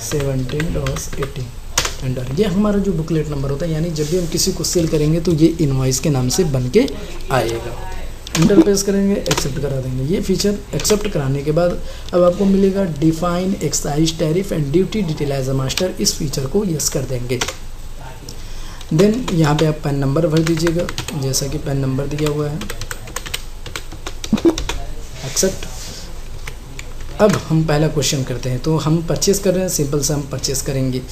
17/18 एंटर। ये हमारा जो बुकलेट नंबर होता है, यानी जब भी हम किसी को सेल करेंगे तो ये इनवॉइस के नाम से बन के आएगा। इंटर प्रेस करेंगे, एक्सेप्ट करा देंगे। ये फीचर एक्सेप्ट कराने के बाद अब आपको मिलेगा define excise tariff and duty detail as a master, इस फीचर को यस कर देंगे। देन यहाँ पे आप पैन नंबर भर दीजिएगा, जैसा कि पैन नंबर दिया हुआ है, एक्सेप्ट। अब हम पहला क्वेश्चन करते हैं। तो हम परचेस कर रहे हैं, सिंपल सा हम परचेस करेंगे,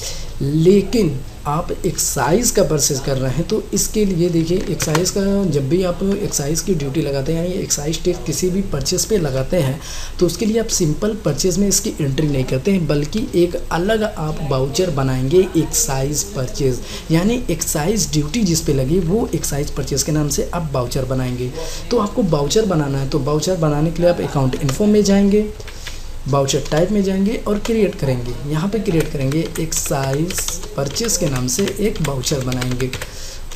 लेकिन आप एक्साइज का परचेस कर रहे हैं तो इसके लिए देखिए एक्साइज का, जब भी आप एक्साइज की ड्यूटी लगाते हैं यानी एक्साइज टैक्स किसी भी परचेस पे लगाते हैं तो उसके लिए आप सिंपल परचेस में इसकी एंट्री नहीं करते हैं, बल्कि एक अलग आप बाउचर बनाएंगे एक्साइज परचेज, यानी एक्साइज ड्यूटी जिस पे लगी वो एक्साइज परचेस के नाम से आप बाउचर बनाएंगे। तो आपको बाउचर बनाना है, तो बाउचर बनाने के लिए आप अकाउंट इन्फो में जाएंगे, बाउचर टाइप में जाएंगे और क्रिएट करेंगे। यहाँ पे क्रिएट करेंगे एक्साइज परचेस के नाम से एक बाउचर बनाएंगे।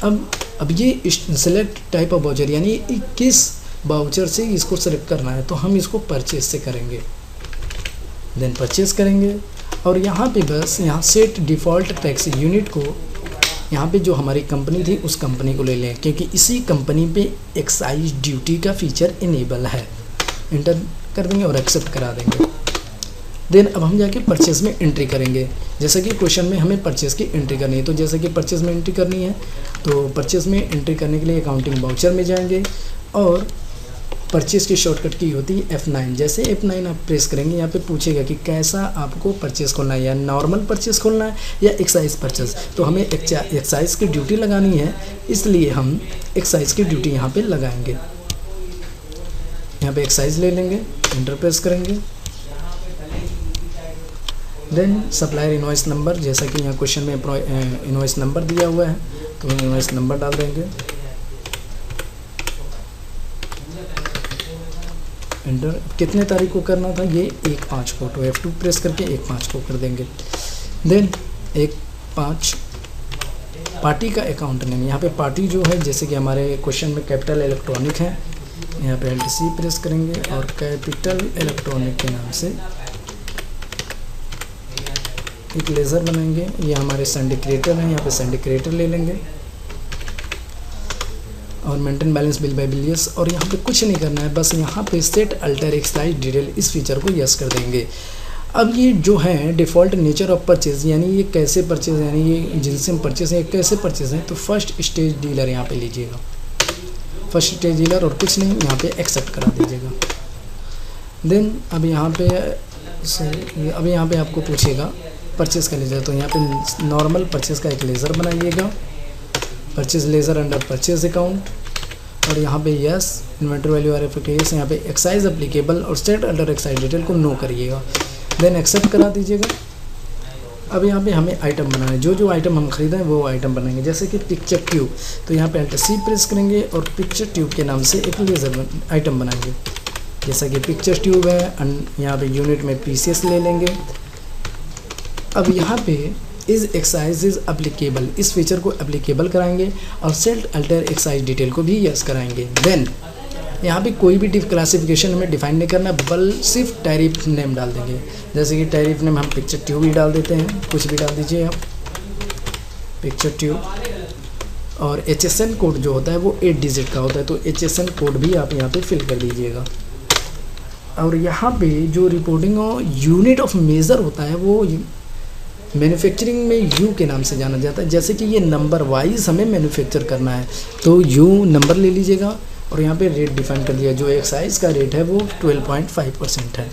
अब ये सेलेक्ट टाइप ऑफ बाउचर, यानी किस बाउचर से इसको सेलेक्ट करना है, तो हम इसको परचेस से करेंगे। देन परचेस करेंगे और यहाँ पे बस यहाँ सेट डिफ़ॉल्ट टैक्स यूनिट को, यहाँ पे जो हमारी कंपनी थी उस कंपनी को ले लें, क्योंकि इसी कंपनी पे एक्साइज ड्यूटी का फीचर इनेबल है। इंटर कर देंगे और एक्सेप्ट करा देंगे। देन अब हम जाके परचेस में एंट्री करेंगे। जैसा कि क्वेश्चन में हमें परचेस की एंट्री करनी है, तो जैसे कि परचेस में एंट्री करनी है तो परचेस में एंट्री करने के लिए अकाउंटिंग बाउचर में जाएंगे और परचेस की शॉर्टकट की होती है F9। जैसे F9 आप प्रेस करेंगे, यहाँ पे पूछेगा कि कैसा आपको परचेस खोलना है, या नॉर्मल परचेस खोलना है या एक्साइज परचेस। तो हमें एक्साइज की ड्यूटी लगानी है, इसलिए हम एक्साइज की ड्यूटी यहाँ पे लगाएंगे। यहाँ पे एक्साइज ले लेंगे, इंटर प्रेस करेंगे। देन सप्लायर इनवॉइस नंबर, जैसा कि यहाँ क्वेश्चन में इनवॉइस नंबर दिया हुआ है तो इनवॉइस नंबर डाल देंगे। एंटर। कितने तारीख को करना था, ये 1/5 को, तो F2 प्रेस करके 1/5 को कर देंगे। देन 1/5 पार्टी का अकाउंट नेम, यहाँ पे पार्टी जो है जैसे कि हमारे क्वेश्चन में कैपिटल इलेक्ट्रॉनिक है, यहाँ पे LTC प्रेस करेंगे और कैपिटल इलेक्ट्रॉनिक के नाम से एक लेज़र बनाएंगे। ये हमारे सिंडिकेटर हैं, यहाँ पे सिंडिकेटर ले लेंगे और maintain balance bill bye bill yes. और यहाँ पे कुछ नहीं करना है, बस यहाँ पे सेट अल्टर एक्साइज डिटेल इस फीचर को यस कर देंगे। अब ये जो है डिफ़ॉल्ट नेचर ऑफ परचेज, यानी ये कैसे परचेज, यानी ये जिनसे हम परचेज है कैसे परचेज हैं, तो फर्स्ट स्टेज डीलर यहाँ पे लीजिएगा, फर्स्ट स्टेज डीलर और कुछ नहीं, यहाँ पे एक्सेप्ट करा दीजिएगा। देन अब यहाँ पे आपको पूछेगा परचेज़ का लेज़र, तो यहाँ पे नॉर्मल परचेज़ का एक लेज़र बनाइएगा, purchase laser under purchase account, और यहाँ पे यस इन्वेंटरी वैल्यू RFK, यहाँ पे एक्साइज अप्लीकेबल और सेट अल्टर एक्साइज डिटेल को नो करिएगा। देन एक्सेप्ट करा दीजिएगा। अब यहाँ पे हमें आइटम बनाना है, जो आइटम हम खरीदें वो आइटम बनाएंगे, जैसे कि पिक्चर ट्यूब, तो यहाँ पे LTC प्रेस करेंगे और पिक्चर ट्यूब के नाम से एक लेज़र आइटम बनाएंगे, जैसा कि पिक्चर ट्यूब है। यहाँ पे यूनिट में पीसेस ले लेंगे। अब यहाँ पे इज एक्साइज इज अप्लीकेबल, इस फीचर को अप्लीकेबल कराएंगे और सेट अल्टर एक्साइज डिटेल को भी यस कराएंगे। देन यहाँ पे कोई भी क्लासिफिकेशन हमें डिफाइन नहीं करना, बल सिर्फ टैरिफ नेम डाल देंगे, जैसे कि टैरिफ नेम हम पिक्चर ट्यूब ही डाल देते हैं, कुछ भी डाल दीजिए आप, पिक्चर ट्यूब। और HSN कोड जो होता है वो 8 डिजिट का होता है, तो HSN कोड भी आप यहाँ पे फिल कर दीजिएगा। और यहाँ पे जो रिपोर्टिंग यूनिट ऑफ मेज़र होता है वो मैन्युफैक्चरिंग में U के नाम से जाना जाता है, जैसे कि ये नंबर वाइज हमें मैन्युफैक्चर करना है, तो U नंबर ले लीजिएगा और यहाँ पे रेट डिफाइन कर दिया, जो एक्साइज का रेट है वो 12.5% है।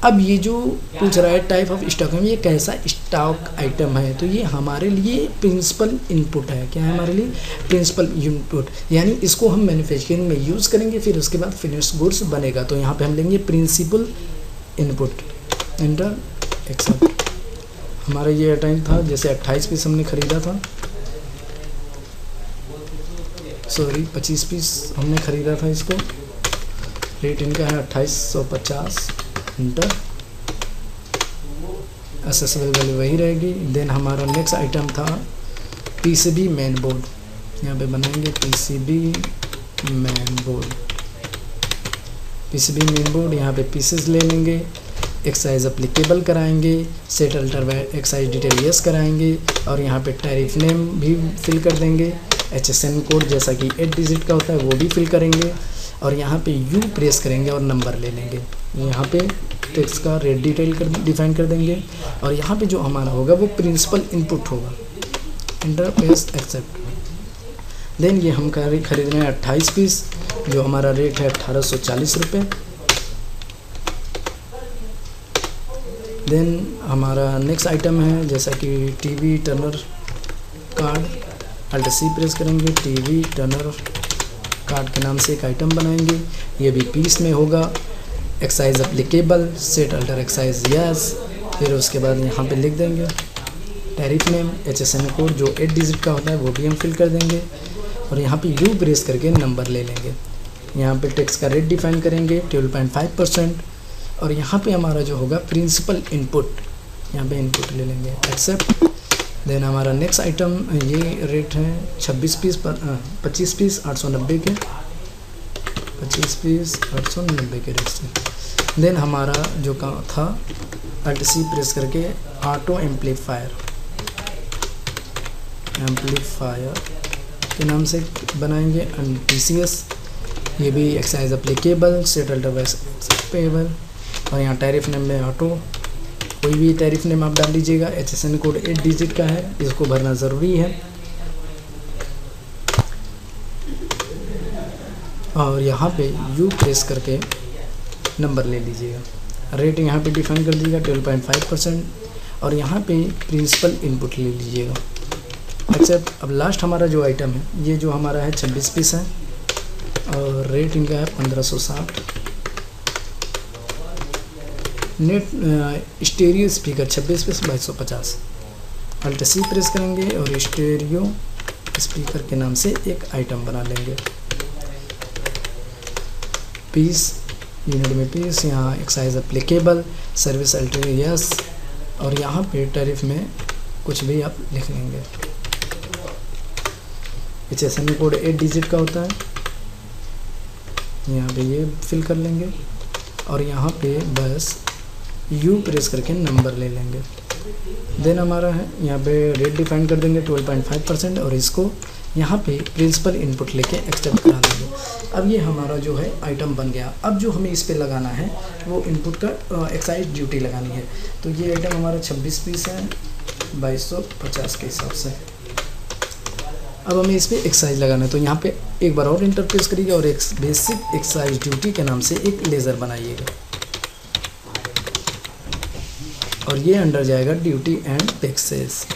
अब ये जो पूछ रहा है टाइप ऑफ स्टॉक है, ये कैसा स्टॉक आइटम है, तो ये हमारे लिए प्रिंसिपल इनपुट है। क्या है हमारे लिए? प्रिंसिपल इनपुट, यानी इसको हम मैन्युफैक्चरिंग में यूज़ करेंगे, फिर उसके बाद फिनिश गुड्स बनेगा, तो यहाँ पे हम लेंगे प्रिंसिपल इनपुट, एंटर एक्सेप्ट। हमारा ये आइटम था, जैसे 28 पीस हमने ख़रीदा था, सॉरी 25 पीस हमने ख़रीदा था, इसको रेट इनका है 2850, इंटर। एसेसिबल वैल्यू वही रहेगी। देन हमारा नेक्स्ट आइटम था PCB मेन बोर्ड, यहाँ पे बनाएंगे PCB main board, PCB main board, यहाँ पे पीसेस ले लेंगे, एक्साइज अप्लीकेबल कराएंगे, set alter excise detail yes कराएंगे और यहाँ पे टैरिफ नेम भी फिल कर देंगे, HSN कोड जैसा कि 8 डिजिट का होता है वो भी फिल करेंगे और यहाँ पे U प्रेस करेंगे और नंबर ले लेंगे। यहाँ पे टेक्स्ट का रेट डिटेल डिफाइन कर देंगे और यहाँ पे जो हमारा होगा वो प्रिंसिपल इनपुट होगा, एंटर प्रेस एक्सेप्ट। देन ये हम खरीद रहे हैं 28 पीस, जो हमारा रेट है 1840 रुपये। देन हमारा नेक्स्ट आइटम है जैसा कि TV Turner card, LTC press करेंगे, TV टर्नर कार्ड के नाम से एक आइटम बनाएंगे, ये भी पीस में होगा, excise applicable, set alter excise yes, फिर उसके बाद यहाँ पे लिख देंगे टैरिफ नेम, HSN कोड जो 8 डिजिट का होता है वो भी हम फिल कर देंगे और यहाँ पे U प्रेस करके नंबर ले लेंगे। यहाँ पे टैक्स का रेट डिफाइन करेंगे 12.5% और यहाँ पे हमारा जो होगा प्रिंसिपल इनपुट, यहाँ पे इनपुट ले लेंगे, एक्सेप्ट। देन हमारा नेक्स्ट आइटम ये रेट है 26 पीस पर 25 पीस 890 के, 25 पीस 890 के रेट से। देन हमारा जो काम था LTC प्रेस करके ऑटो एम्पलीफायर के नाम से बनाएंगे, TCS, ये भी excise applicable, set alter payable और यहाँ टैरिफ नेम में ऑटो, कोई भी टैरिफ नेम आप डाल लीजिएगा, HSN कोड 8 डिजिट का है, इसको भरना ज़रूरी है और यहाँ पे U प्रेस करके नंबर ले लीजिएगा, रेट यहाँ पे डिफाइन कर दीजिएगा 12.5% और यहाँ पे प्रिंसिपल इनपुट ले लीजिएगा, एक्सेप्ट। अब लास्ट हमारा जो आइटम है ये जो हमारा है 26 पीस है और रेट इनका है 1560। Net stereo speaker 26 piece 2250, LTC press करेंगे और स्टेरियो स्पीकर के नाम से एक आइटम बना लेंगे, पीस यूनिट में पीस, यहाँ एक्साइज एप्लीकेबल, सर्विस अल्टरी यस, और यहाँ पे टैरिफ में कुछ भी आप लिख लेंगे। HSN कोड 8 डिजिट का होता है, यहाँ पे ये फिल कर लेंगे और यहाँ पे बस U प्रेस करके नंबर ले लेंगे। देन हमारा है यहाँ पे रेट डिफाइन कर देंगे 12.5% और इसको यहाँ पे प्रिंसिपल इनपुट लेके एक्सेप्ट करा देंगे। अब ये हमारा जो है आइटम बन गया। अब जो हमें इस पे लगाना है वो इनपुट का एक्साइज ड्यूटी लगानी है। तो ये आइटम हमारा 26 पीस है 2250 के हिसाब से। अब हमें इस पे एक्साइज लगाना है, तो यहाँ पे एक बार और इंटर प्रेस करिएगा और एक बेसिक एक्साइज ड्यूटी के नाम से एक लेज़र बनाइएगा और ये अंडर जाएगा duty and taxes,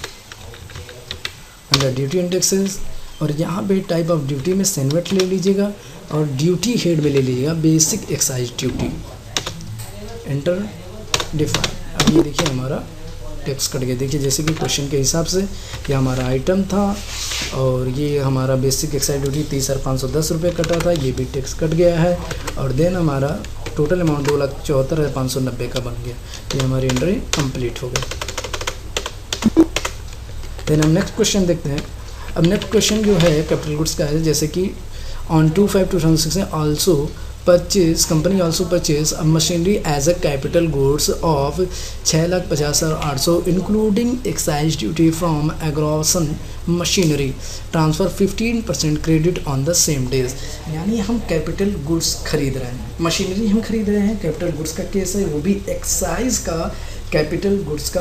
under duty and taxes. और यहाँ पे टाइप ऑफ ड्यूटी में सेनवेट ले लीजिएगा और ड्यूटी हेड में ले लीजिएगा basic excise duty, enter define. अब ये देखिए हमारा टैक्स कट गया। देखिए जैसे कि क्वेश्चन के हिसाब से ये हमारा आइटम था और ये हमारा बेसिक एक्साइज ड्यूटी 30,510 रुपये कटा था, ये भी टैक्स कट गया है। और देन हमारा टोटल अमाउंट 2,74,590 का बन गया। ये हमारी एंट्री कंप्लीट हो गई। देन हम नेक्स्ट क्वेश्चन देखते हैं। अब नेक्स्ट क्वेश्चन जो है कैपिटल गुड्स का है, जैसे कि on 2/5/2006 also purchase company also purchase machinery as a capital goods of 6,50,800 including excise duty from Agrosan machinery, transfer 15% credit on the same days. यानी हम कैपिटल गुड्स खरीद रहे हैं, मशीनरी हम खरीद रहे हैं, कैपिटल गुड्स का केस है, वो भी एक्साइज का कैपिटल गुड्स का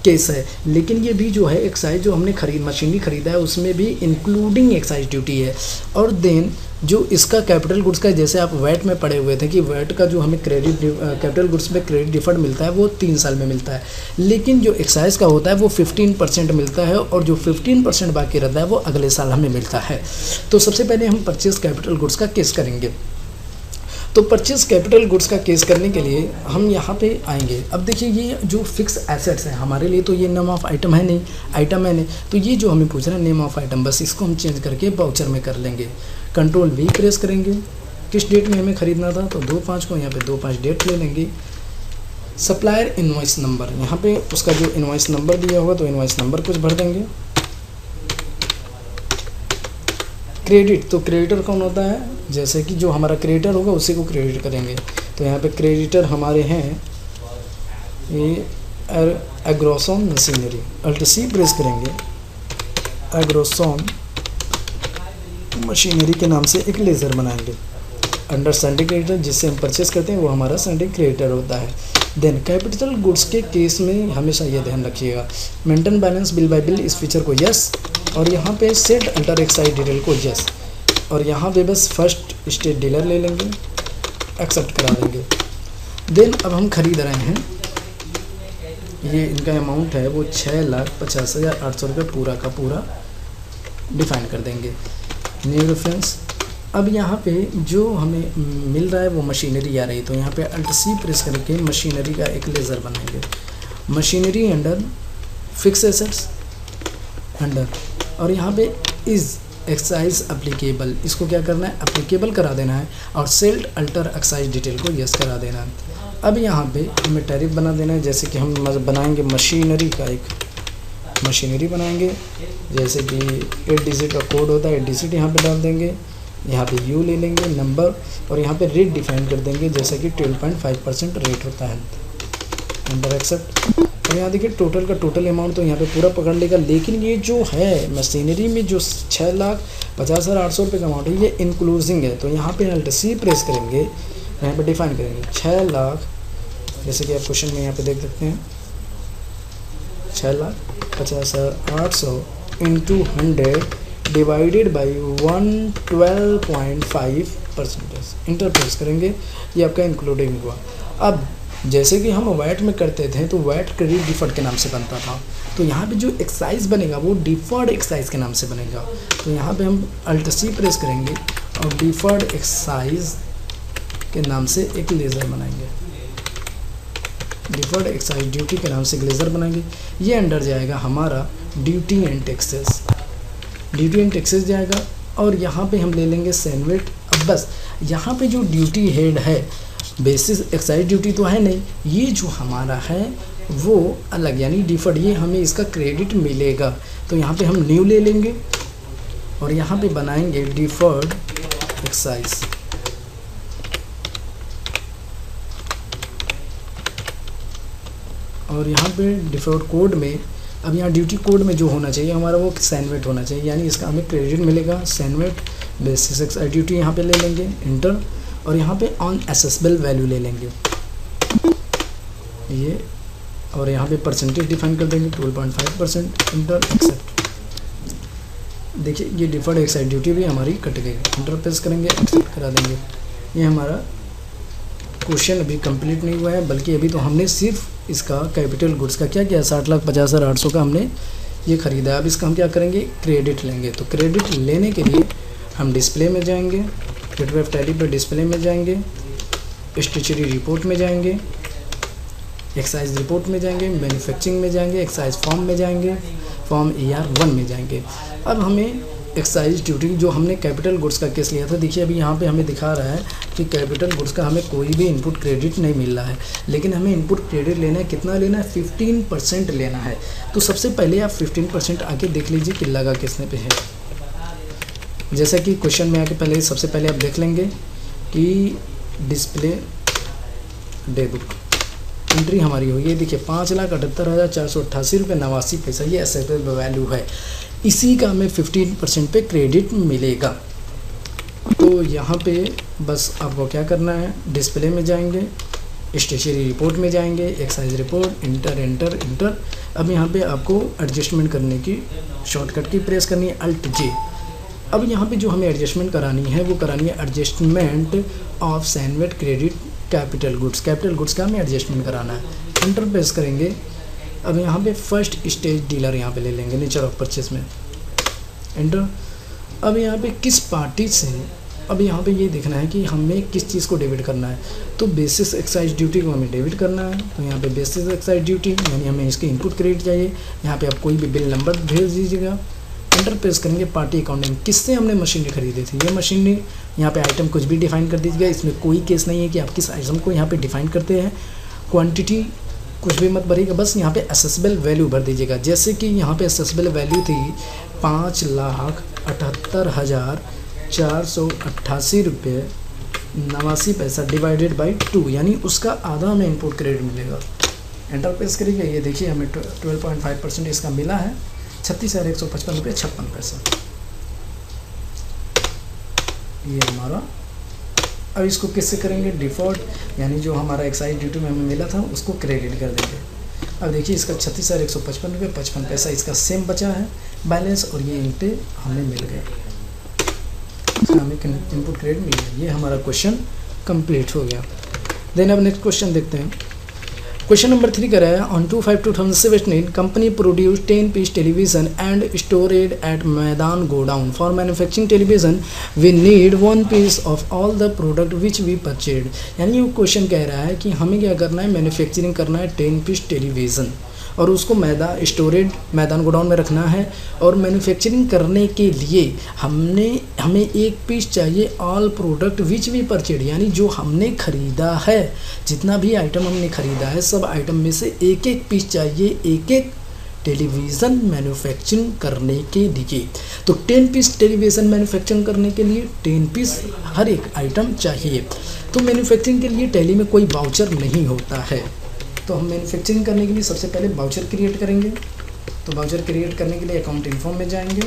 केस है। लेकिन ये भी जो है एक्साइज जो हमने मशीनरी खरीदा है उसमें भी इंक्लूडिंग एक्साइज ड्यूटी है। और देन जो इसका कैपिटल गुड्स का, जैसे आप वैट में पढ़े हुए थे कि वैट का जो हमें क्रेडिट कैपिटल गुड्स में क्रेडिट डिफर्ड मिलता है वो 3 साल में मिलता है, लेकिन जो एक्साइज का होता है वो 15% मिलता है और जो 15% बाकी रहता है वो अगले साल हमें मिलता है। तो सबसे पहले हम परचेज कैपिटल गुड्स का केस करेंगे। तो परचेज कैपिटल गुड्स का केस करने के लिए हम यहाँ पे आएंगे। अब देखिए ये जो फिक्स एसेट्स हैं हमारे लिए, तो ये नेम ऑफ आइटम है नहीं, आइटम है नहीं, तो ये जो हमें पूछ रहा है नेम ऑफ आइटम, बस इसको हम चेंज करके वाउचर में कर लेंगे। कंट्रोल V प्रेस करेंगे। किस डेट में हमें ख़रीदना था, तो 2/5 को, यहाँ पे 2/5 डेट ले लेंगे। सप्लायर इनवॉइस नंबर, यहाँ पे उसका जो इनवॉइस नंबर दिया होगा तो इनवॉइस नंबर कुछ भर देंगे। क्रेडिट, तो क्रेडिटर कौन होता है, जैसे कि जो हमारा क्रेडिटर होगा उसी को क्रेडिट करेंगे। तो यहाँ पे क्रेडिटर हमारे हैं ये एग्रोसॉन मशीनरी, अल्ट C प्रेस करेंगे। एग्रोसॉन मशीनरी के नाम से एक लेज़र बनाएंगे। अंडर संडे क्रेडिटर, जिससे हम परचेस करते हैं वो हमारा संडे क्रेडिटर होता है। देन कैपिटल गुड्स के केस में हमेशा ये ध्यान रखिएगा, maintain balance bill bye bill, इस फीचर को यस, और यहाँ पे सेट अल्टर एक्साइज डिटेल को यस, और यहाँ पे बस फर्स्ट स्टेट डीलर ले लेंगे, एक्सेप्ट करा देंगे। देन अब हम खरीद रहे हैं, ये इनका अमाउंट है वो 6,50,800 रुपये पूरा का पूरा डिफाइन कर देंगे। New reference. अब यहाँ पे जो हमें मिल रहा है वो मशीनरी आ रही है, तो यहाँ पे अल्ट C प्रेस करके मशीनरी का एक लेज़र बनाएंगे। Machinery under fix assets under, और यहाँ पे इज़ एक्साइज अप्लीकेबल, इसको क्या करना है, अप्लीकेबल करा देना है, और सेल्ट अल्टर एक्साइज डिटेल को यस करा देना है। अब यहाँ पे हमें टैरिफ बना देना है, जैसे कि हम बनाएंगे मशीनरी का एक मशीनरी बनाएंगे, जैसे कि 8 डिजिट का कोड होता है, 8 डिजिट यहाँ पे डाल देंगे, यहाँ पे U ले लेंगे नंबर, और यहाँ पे रेट डिफाइन कर देंगे जैसा कि 12.5% रेट होता है। Under accept. और यहाँ देखिए टोटल का टोटल अमाउंट तो यहाँ पे पूरा पकड़ लेगा, लेकिन ये जो है मशीनरी में जो 6,50,800 रुपये का अमाउंट है ये इंक्लूसिंग है। तो यहाँ पे अल्ट C प्रेस करेंगे, यहाँ पे डिफाइन करेंगे 6,00,000, जैसे कि आप क्वेश्चन में यहाँ पे देख सकते हैं 6,50,800 into 100 divided by 112.5%, enter press करेंगे, ये आपका इंक्लूडिंग हुआ। अब जैसे कि हम वैट में करते थे तो वैट क्रेडिट डिफर्ड के नाम से बनता था, तो यहाँ पे जो एक्साइज बनेगा वो डिफर्ड एक्साइज के नाम से बनेगा। तो यहाँ पे हम अल्ट C प्रेस करेंगे और डिफर्ड एक्साइज के नाम से एक लेज़र बनाएंगे, डिफर्ड एक्साइज ड्यूटी के नाम से एक लेज़र बनाएंगे। ये अंडर जाएगा हमारा duty and taxes, duty and taxes जाएगा, और यहाँ पे हम ले लेंगे सेनवेट। अब बस यहाँ पे जो ड्यूटी हेड है बेसिस एक्साइज ड्यूटी तो है नहीं, ये जो हमारा है वो अलग यानी डिफर्ड, ये हमें इसका क्रेडिट मिलेगा। तो यहाँ पे हम न्यू ले लेंगे और यहाँ पे बनाएंगे डिफर्ड एक्साइज। और यहाँ पे डिफर्ड कोड में, अब यहाँ ड्यूटी कोड में जो होना चाहिए हमारा वो सैनवेट होना चाहिए, यानी इसका हमें क्रेडिट मिलेगा सैनवेट बेसिस एक्साइज ड्यूटी। यहाँ पे ले लेंगे इंटर और यहाँ पे ऑन एसेसिबल वैल्यू ले लेंगे ये, और यहाँ पे परसेंटेज डिफाइन कर देंगे 12.5%, इंटर एक्सेप्ट। देखिए ये डिफर्ड एक्साइज ड्यूटी भी हमारी कट गई, इंटर प्रेस करेंगे, एक्सेप्ट करा देंगे। ये हमारा क्वेश्चन अभी कंप्लीट नहीं हुआ है, बल्कि अभी तो हमने सिर्फ इसका कैपिटल गुड्स का क्या किया, 60,50,800 का हमने ये ख़रीदा है। अब इसका हम क्या करेंगे, क्रेडिट लेंगे। तो क्रेडिट लेने के लिए हम डिस्प्ले में जाएंगे, गेटवे ऑफ टैली पर डिस्प्ले में जाएंगे, स्टेचुरी रिपोर्ट में जाएंगे, एक्साइज रिपोर्ट में जाएंगे, मैन्युफैक्चरिंग में जाएंगे, एक्साइज फॉर्म में जाएंगे, फॉर्म ER1 में जाएंगे। अब हमें एक्साइज ड्यूटी जो हमने कैपिटल गुड्स का केस लिया था, देखिए अभी यहाँ पे हमें दिखा रहा है कि कैपिटल गुड्स का हमें कोई भी इनपुट क्रेडिट नहीं मिल रहा है, लेकिन हमें इनपुट क्रेडिट लेना है। कितना लेना है, 15% लेना है। तो सबसे पहले आप 15% आके देख लीजिए कि लगा किसने पे है। जैसा कि क्वेश्चन में आके पहले सबसे पहले आप देख लेंगे कि डिस्प्ले डेबिट एंट्री हमारी हुई है, देखिए 5,78,488 रुपये 89 पैसा, ये एसेसिबल वैल्यू है। इसी का हमें 15% पे क्रेडिट मिलेगा। तो यहाँ पे बस आपको क्या करना है, डिस्प्ले में जाएंगे, स्टेशनरी रिपोर्ट में जाएंगे, excise report, inter inter inter. अब यहाँ पे आपको एडजस्टमेंट करने की शॉर्टकट की प्रेस करनी है, Alt J। अब यहाँ पे जो हमें एडजस्टमेंट करानी है वो करानी है adjustment of CENVAT credit capital goods. Capital goods का हमें एडजस्टमेंट कराना है, एंटर प्रेस करेंगे। अब यहाँ पे फर्स्ट स्टेज डीलर यहाँ पे ले लेंगे, नेचर ऑफ परचेस में एंटर। अब यहाँ पे किस पार्टी से, अब यहाँ पे ये देखना है कि हमें किस चीज़ को डेबिट करना है। तो बेसिस एक्साइज ड्यूटी को हमें डेबिट करना है। तो यहाँ पे बेसिस एक्साइज ड्यूटी यानी हमें इसके इनपुट क्रेडिट चाहिए। यहाँ पे आप कोई भी बिल नंबर भेज दीजिएगा, एंटर प्रेस करेंगे। पार्टी अकाउंटिंग, किससे हमने मशीनरी खरीदी थी, ये मशीनरी। यहाँ पे आइटम कुछ भी डिफाइन कर दीजिएगा, इसमें कोई केस नहीं है कि आप किस आइटम को यहाँ पे डिफाइन करते हैं। क्वांटिटी कुछ भी मत भरिएगा, बस यहाँ पे एसेसिबल वैल्यू भर दीजिएगा। जैसे कि यहाँ पे एसेसिबल वैल्यू थी 5,78,488 रुपये 89 पैसा डिवाइडेड बाई 2, यानी उसका आधा हमें इनपुट क्रेडिट मिलेगा। एंटर प्रेस करिएगा, ये देखिए हमें 12.5% इसका मिला है, 36,155 रुपये 56 पैसा ये हमारा। अब इसको किससे करेंगे, डिफॉल्ट, यानी जो हमारा एक्साइज ड्यूटी में हमें मिला था उसको क्रेडिट कर देंगे। अब देखिए इसका 36,155 रुपये 55 पैसा इसका सेम बचा है बैलेंस, और ये इन पे हमें मिल गए, इसका हमें इनपुट क्रेडिट मिल गया। ये हमारा क्वेश्चन कंप्लीट हो गया। देन अब नेक्स्ट क्वेश्चन देखते हैं। क्वेश्चन नंबर 3 कह रहा है, on 2/5/2017 company produce 10 piece television and stored at Maidan godown for manufacturing television we need 1 piece of all the product which we purchased. यानी वो क्वेश्चन कह रहा है कि हमें क्या करना है, मैन्युफैक्चरिंग करना है 10 पीस टेलीविज़न और उसको मैदान गोडाउन में रखना है। और मैन्युफैक्चरिंग करने के लिए हमें 1 पीस चाहिए all product which we purchased, यानी जो हमने ख़रीदा है, जितना भी आइटम हमने ख़रीदा है सब आइटम में से 1-1 पीस चाहिए, 1-1 टेलीविज़न मैन्युफैक्चरिंग करने के लिए। तो 10 पीस टेलीविज़न मैन्युफैक्चरिंग करने के लिए 10 पीस हर एक आइटम चाहिए। तो मैन्युफैक्चरिंग के लिए टैली में कोई वाउचर नहीं होता है, तो हम मैन्युफैक्चरिंग करने के लिए सबसे पहले वाउचर क्रिएट करेंगे। तो वाउचर क्रिएट करने के लिए अकाउंट इन्फॉर्म में जाएंगे,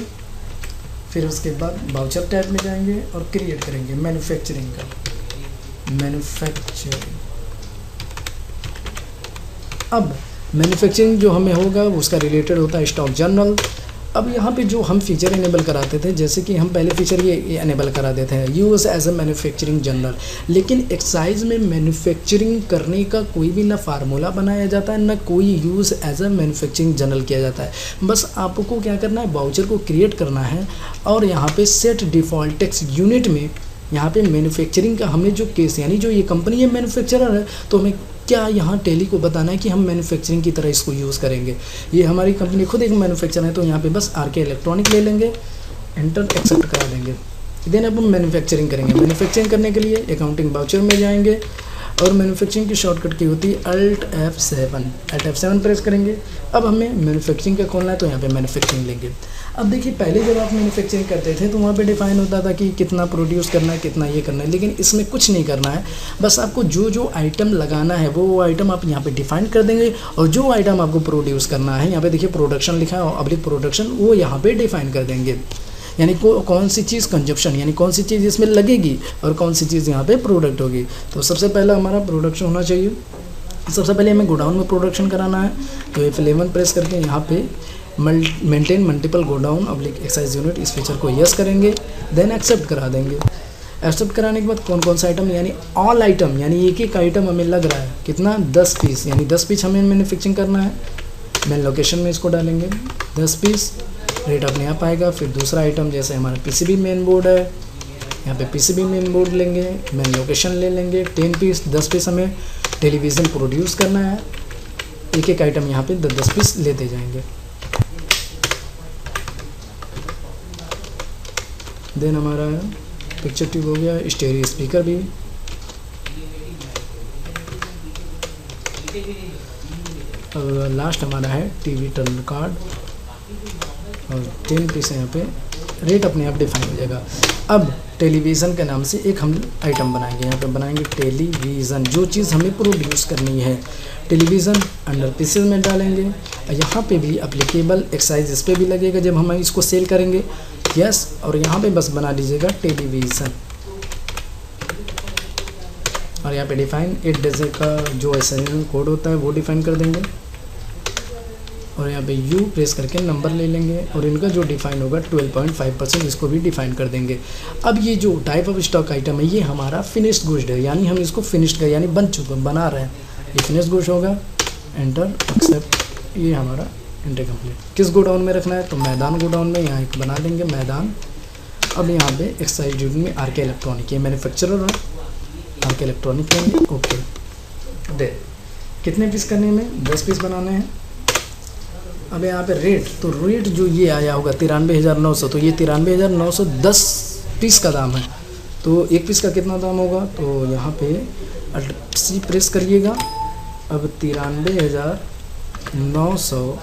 फिर उसके बाद वाउचर टैब में जाएंगे और क्रिएट करेंगे मैन्युफैक्चरिंग का, मैन्युफैक्चरिंग। अब मैन्युफैक्चरिंग जो हमें होगा उसका रिलेटेड होता है स्टॉक जर्नल। अब यहाँ पे जो हम फीचर इनेबल कराते थे, जैसे कि हम पहले फीचर ये इनेबल करा देते हैं, use as a manufacturing journal. लेकिन एक्साइज में मैन्युफैक्चरिंग करने का कोई भी ना फार्मूला बनाया जाता है, ना कोई use as a manufacturing journal किया जाता है। बस आपको क्या करना है, वाउचर को क्रिएट करना है और यहाँ पे सेट डिफ़ॉल्ट टेक्स्ट यूनिट में यहाँ पे मैन्युफैक्चरिंग का हमने जो केस, यानी जो ये कंपनी है मैन्युफैक्चरर है, तो हमें क्या यहाँ टैली को बताना है कि हम मैन्युफैक्चरिंग की तरह इसको यूज़ करेंगे। ये हमारी कंपनी खुद एक मैन्युफैक्चर है, तो यहाँ पे बस RK इलेक्ट्रॉनिक ले लेंगे, एंटर एक्सेप्ट करा देंगे। देन अब हम मैन्युफैक्चरिंग करेंगे। मैन्युफैक्चरिंग करने के लिए अकाउंटिंग वाउचर में जाएंगे और मैन्युफैक्चरिंग की शॉर्टकट की होती है Alt F7 प्रेस करेंगे। अब हमें मैन्युफैक्चरिंग का खोलना है तो यहाँ पे मैन्युफैक्चरिंग लेंगे। अब देखिए पहले जब आप मैन्युफैक्चरिंग करते थे तो वहाँ पे डिफाइन होता था कि कितना प्रोड्यूस करना है, कितना ये करना है, लेकिन इसमें कुछ नहीं करना है। बस आपको जो जो आइटम लगाना है वो आइटम आप यहाँ पे डिफाइन कर देंगे, और जो आइटम आपको प्रोड्यूस करना है, यहाँ पे देखिए प्रोडक्शन लिखा है, अब्लिक प्रोडक्शन, वो यहाँ पे डिफाइन कर देंगे। यानी कौन सी चीज़ कंजप्शन, यानी कौन सी चीज़ इसमें लगेगी और कौन सी चीज़ यहाँ पे प्रोडक्ट होगी। तो सबसे पहला हमारा प्रोडक्शन होना चाहिए। सबसे पहले हमें गोडाउन में प्रोडक्शन कराना है, तो F11 प्रेस करके यहाँ पे maintain multiple godown oblique excise unit, इस फीचर को यस करेंगे, देन एक्सेप्ट करा देंगे। एक्सेप्ट कराने के बाद कौन कौन सा आइटम, यानी ऑल आइटम, यानी एक एक आइटम हमें लग रहा है कितना 10 पीस, यानी 10 पीस हमें मैन्युफैक्चरिंग करना है। मेन लोकेशन में इसको डालेंगे 10 पीस, रेट अपने आप आएगा। फिर दूसरा आइटम जैसे हमारा PCB मेन बोर्ड है, यहाँ पे PCB मेन बोर्ड लेंगे, मेन लोकेशन ले लेंगे 10 पीस, 10 पीस हमें टेलीविज़न प्रोड्यूस करना है। एक एक आइटम यहाँ पे 10 पीस लेते जाएंगे। देन हमारा पिक्चर ट्यूब हो गया, स्टेरियो स्पीकर भी, और लास्ट हमारा है टीवी टर्नर कार्ड, और 10 पीस यहाँ पे रेट अपने आप डिफाइन हो जाएगा। अब टेलीविज़न के नाम से एक हम आइटम बनाएंगे, यहाँ पे बनाएंगे टेलीविज़न, जो चीज़ हमें प्रोड्यूस करनी है टेलीविज़न अंडर पीसेस में डालेंगे। यहाँ पे भी अप्लीकेबल एक्साइज इस पर भी लगेगा जब हम इसको सेल करेंगे, यस। और यहाँ पे बस बना लीजिएगा टेलीविज़न, और यहाँ पे डिफाइन 8 डिजिट का जो SIN कोड होता है वो डिफाइन कर देंगे, और यहाँ पे U प्रेस करके नंबर ले लेंगे, और इनका जो डिफाइन होगा 12.5% इसको भी डिफाइन कर देंगे। अब ये जो टाइप ऑफ स्टॉक आइटम है ये हमारा फिनिश्ड गुड्स है, यानी हम इसको फिनिश्ड कर, यानी बन चुका बना रहे हैं, ये फिनिश्ड गुड्स होगा। एंटर एक्सेप्ट, ये हमारा एंटर कंप्लीट। किस गोडाउन में रखना है, तो मैदान गोडाउन में, यहाँ एक बना देंगे मैदान। अब यहाँ पे एक्साइज यूनिट में RK इलेक्ट्रॉनिक, ये मैन्युफैक्चरर है, RK इलेक्ट्रॉनिक लेंगे, ओके। दे कितने पीस करने में, 10 पीस बनाने हैं। अब यहाँ पे रेट, तो रेट जो ये आया होगा 93,900, तो ये 93,910 पीस का दाम है। तो एक पीस का कितना दाम होगा, तो यहाँ पे C प्रेस करिएगा। अब 93,900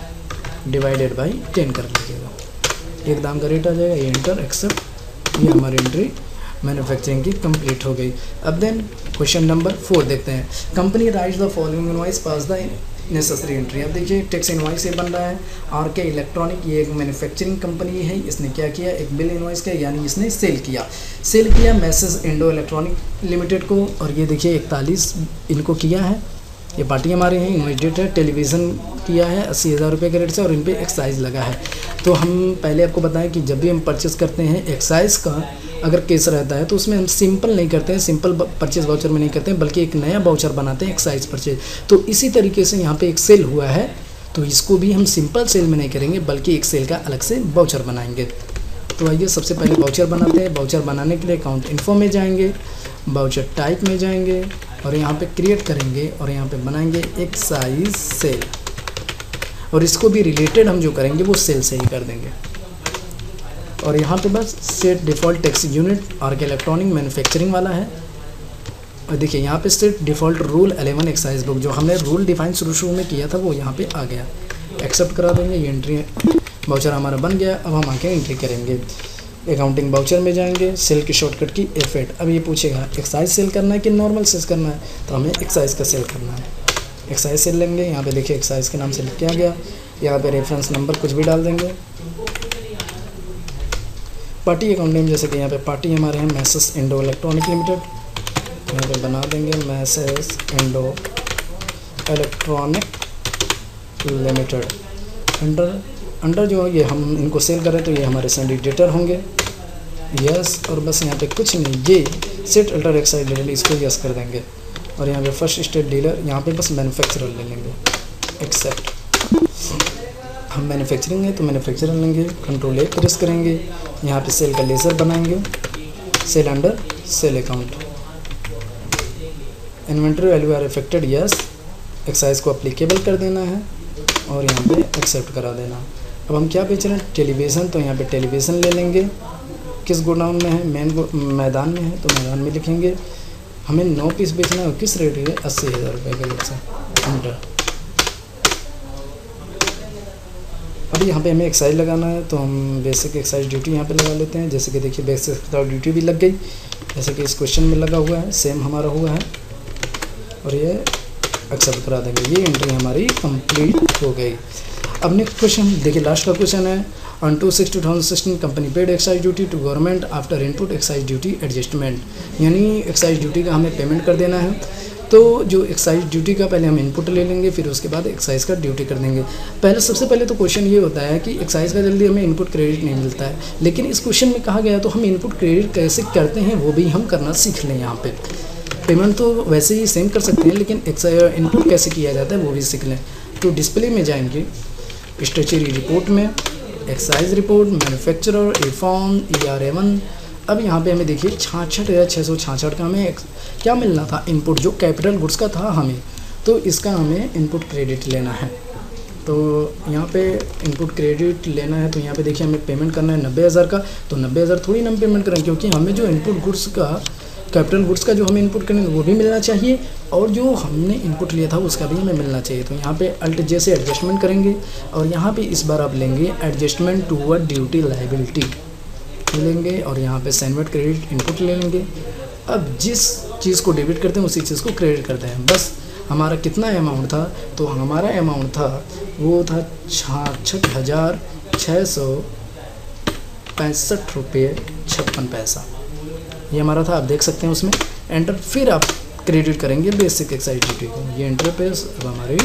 डिवाइडेड बाई 10 कर लीजिएगा, एक दाम का रेट आ जाएगा। ये एंटर एक्सेप्ट, ये हमारी एंट्री मैन्युफैक्चरिंग की कंप्लीट हो गई। अब देन क्वेश्चन नंबर 4 देखते हैं। Company rights the following invoice pass the necessary entry. अब देखिए टैक्स इनवॉइस ये बन रहा है, RK इलेक्ट्रॉनिक, ये एक मैन्युफैक्चरिंग कंपनी है, इसने क्या किया, एक बिल इनवॉइस किया, यानी इसने सेल किया मैसेज इंडो इलेक्ट्रॉनिक लिमिटेड को, और ये देखिए 41 इनको किया है, ये पार्टी हमारे हैं, इनवॉइस डेट है। टेलीविज़न किया है 80,000 रुपये के रेट से, और इन पर एक्साइज लगा है। तो हम पहले आपको बताएं कि जब भी हम परचेस करते हैं एक्साइज का अगर केस रहता है तो उसमें हम सिंपल नहीं करते हैं, सिंपल परचेज वाउचर में नहीं करते हैं, बल्कि एक नया वाउचर बनाते हैं एक्साइज परचेज। तो इसी तरीके से यहाँ पे एक सेल हुआ है, तो इसको भी हम सिंपल सेल में नहीं करेंगे, बल्कि एक सेल का अलग से वाउचर बनाएंगे। तो आइए सबसे पहले वाउचर बनाते हैं। वाउचर बनाने के लिए अकाउंट इन्फो में जाएंगे, वाउचर टाइप में जाएंगे, और यहाँ पे क्रिएट करेंगे, और यहाँ पे बनाएंगे एक्साइज सेल, और इसको भी रिलेटेड हम जो करेंगे वो सेल से ही कर देंगे। और यहाँ पे बस set default tax unit RK electronic manufacturing वाला है, और देखिए यहाँ पे set default rule 11 excise book, जो हमने रूल डिफाइन शुरू में किया था वो यहाँ पे आ गया। एक्सेप्ट करा देंगे, ये एंट्री वाउचर हमारा बन गया। अब हम आके एंट्री करेंगे, अकाउंटिंग वाउचर में जाएंगे, सेल की शॉर्टकट की F8। अब ये पूछेगा एक्साइज सेल करना है कि नॉर्मल सेल करना है, तो हमें एक्साइज का सेल करना है, एक्साइज सेल लेंगे। यहाँ पे देखिए एक्साइज के नाम से लिख के आ गया, यहाँ पे रेफरेंस नंबर कुछ भी डाल देंगे। पार्टी अकाउंट नेम, जैसे कि यहाँ पे पार्टी हमारे हैं मैसेज इंडो इलेक्ट्रॉनिक लिमिटेड, यहाँ पे बना देंगे message Indo electronic limited. Under जो ये हम इनको सेल करें तो ये हमारे सिंडिकेटर होंगे, यस। और बस यहाँ पे कुछ नहीं, ये सेट अल्टर एक्साइज डीलर, इसको यस कर देंगे। और यहाँ पे फर्स्ट स्टेट डीलर, यहाँ पे बस मैन्युफैक्चरर ले लेंगे, एक्सेप्ट। हम मैन्युफैक्चरिंग है तो मैन्युफैक्चरर लेंगे, कंट्रोल A प्रेस करेंगे, यहाँ पे सेल का लेज़र बनाएंगे, sale under sale account, inventory value are affected, yes. Excise को अप्लीकेबल कर देना है, और यहाँ पे एक्सेप्ट करा देना। अब हम क्या बेच रहे हैं, टेलीविज़न, तो यहाँ पे टेलीविज़न ले लेंगे। किस गोडाउन में है, मैदान में है, तो मैदान में लिखेंगे। हमें 9 पीस बेचना है, किस रेट है, 80,000 रुपये के रेट से। एंटर। अब यहाँ पे हमें एक्साइज लगाना है, तो हम बेसिक एक्साइज ड्यूटी यहाँ पे लगा लेते हैं। जैसे कि देखिए बेसिक ड्यूटी भी लग गई, जैसे कि इस क्वेश्चन में लगा हुआ है, सेम हमारा हुआ है, और ये एक्सेप्ट करा देंगे। ये एंट्री हमारी कंप्लीट हो गई। अब नेक्स्ट क्वेश्चन देखिए, लास्ट का क्वेश्चन है, on 2/6/2016 company paid excise duty to government after input excise duty adjustment, यानी एक्साइज ड्यूटी का हमें पेमेंट कर देना है। तो जो एक्साइज ड्यूटी का पहले हम इनपुट ले लेंगे, फिर उसके बाद एक्साइज का ड्यूटी कर देंगे। सबसे पहले तो क्वेश्चन ये होता है कि एक्साइज का जल्दी हमें इनपुट क्रेडिट नहीं मिलता है, लेकिन इस क्वेश्चन में कहा गया तो हम इनपुट क्रेडिट कैसे करते हैं वो भी हम करना सीख लें। यहाँ पे पेमेंट तो वैसे ही सेम कर सकते हैं, लेकिन इनपुट कैसे किया जाता है वो भी सीख लें। तो डिस्प्ले में जाएंगे, स्टेचुरी रिपोर्ट में एक्साइज रिपोर्ट, मैन्युफैक्चरर, E-फॉर्म, ERA1। अब यहाँ पे हमें देखिए 66,666 का हमें क्या मिलना था, इनपुट जो कैपिटल गुड्स का था हमें, तो इसका हमें इनपुट क्रेडिट लेना है। तो यहाँ पे इनपुट क्रेडिट लेना है, तो यहाँ पे देखिए हमें पेमेंट करना है 90,000 का। तो 90,000 थोड़ी ना हम पेमेंट करें, क्योंकि हमें जो इनपुट गुड्स का कैपिटल गुड्स का जो हमें इनपुट करेंगे वो भी मिलना चाहिए, और जो हमने इनपुट लिया था उसका भी हमें मिलना चाहिए। तो यहाँ पे अल्ट जे से एडजस्टमेंट करेंगे, और यहाँ पे इस बार आप लेंगे एडजस्टमेंट टूवर्ड ड्यूटी लायबिलिटी लेंगे, और यहाँ पे सेनवर्ड क्रेडिट इनपुट ले लेंगे। अब जिस चीज़ को डेबिट करते हैं उसी चीज़ को क्रेडिट करते हैं। बस हमारा कितना अमाउंट था, तो हमारा अमाउंट था वो था 66,665 रुपये 56 पैसा, ये हमारा था। आप देख सकते हैं उसमें एंटर, फिर आप क्रेडिट करेंगे बेसिक एक्साइज ड्यूटी को। ये एंटर पे अब हमारी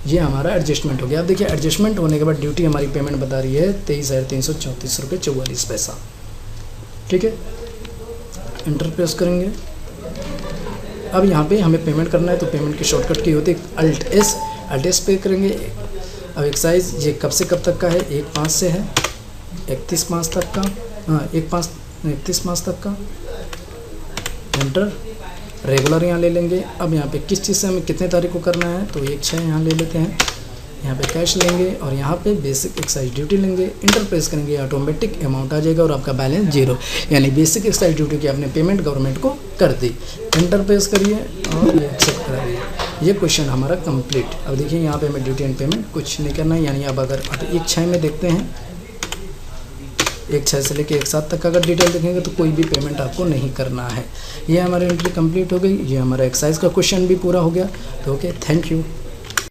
ये हमारा एडजस्टमेंट हो गया। अब देखिए एडजस्टमेंट होने के बाद ड्यूटी हमारी पेमेंट बता रही है 23,334 रुपये 44 पैसा। ठीक है, एंटर प्रेस करेंगे। अब यहाँ पे हमें पेमेंट करना है, तो पेमेंट की शॉर्टकट की होती है अल्ट एस पे करेंगे। अब एक्साइज ये कब से कब तक का है, 1/5 से है 31/5 तक का, हाँ 31/5 तक का। एंटर, रेगुलर यहाँ ले लेंगे। अब यहाँ पे किस चीज़ से हमें कितने तारीख को करना है, तो 1/6 यहाँ ले लेते हैं। यहाँ पे कैश लेंगे, और यहाँ पे बेसिक एक्साइज ड्यूटी लेंगे। इंटर प्रेस करेंगे, ऑटोमेटिक अमाउंट आ जाएगा, और आपका बैलेंस 0, यानी बेसिक एक्साइज ड्यूटी की आपने पेमेंट गवर्नमेंट को कर दी। इंटर प्रेस करिए और ये एक्सेप्ट कराइए। ये क्वेश्चन हमारा कंप्लीट। अब देखिए यहाँ पे हमें ड्यूटी एंड पेमेंट कुछ नहीं करना है, यानी अब अगर आप 1/6 में देखते हैं, 1/6 से लेके 1/7 तक अगर डिटेल देखेंगे तो कोई भी पेमेंट आपको नहीं करना है। ये हमारी एंट्री कंप्लीट हो गई। ये हमारा एक्साइज का क्वेश्चन भी पूरा हो गया। तो ओके, थैंक यू।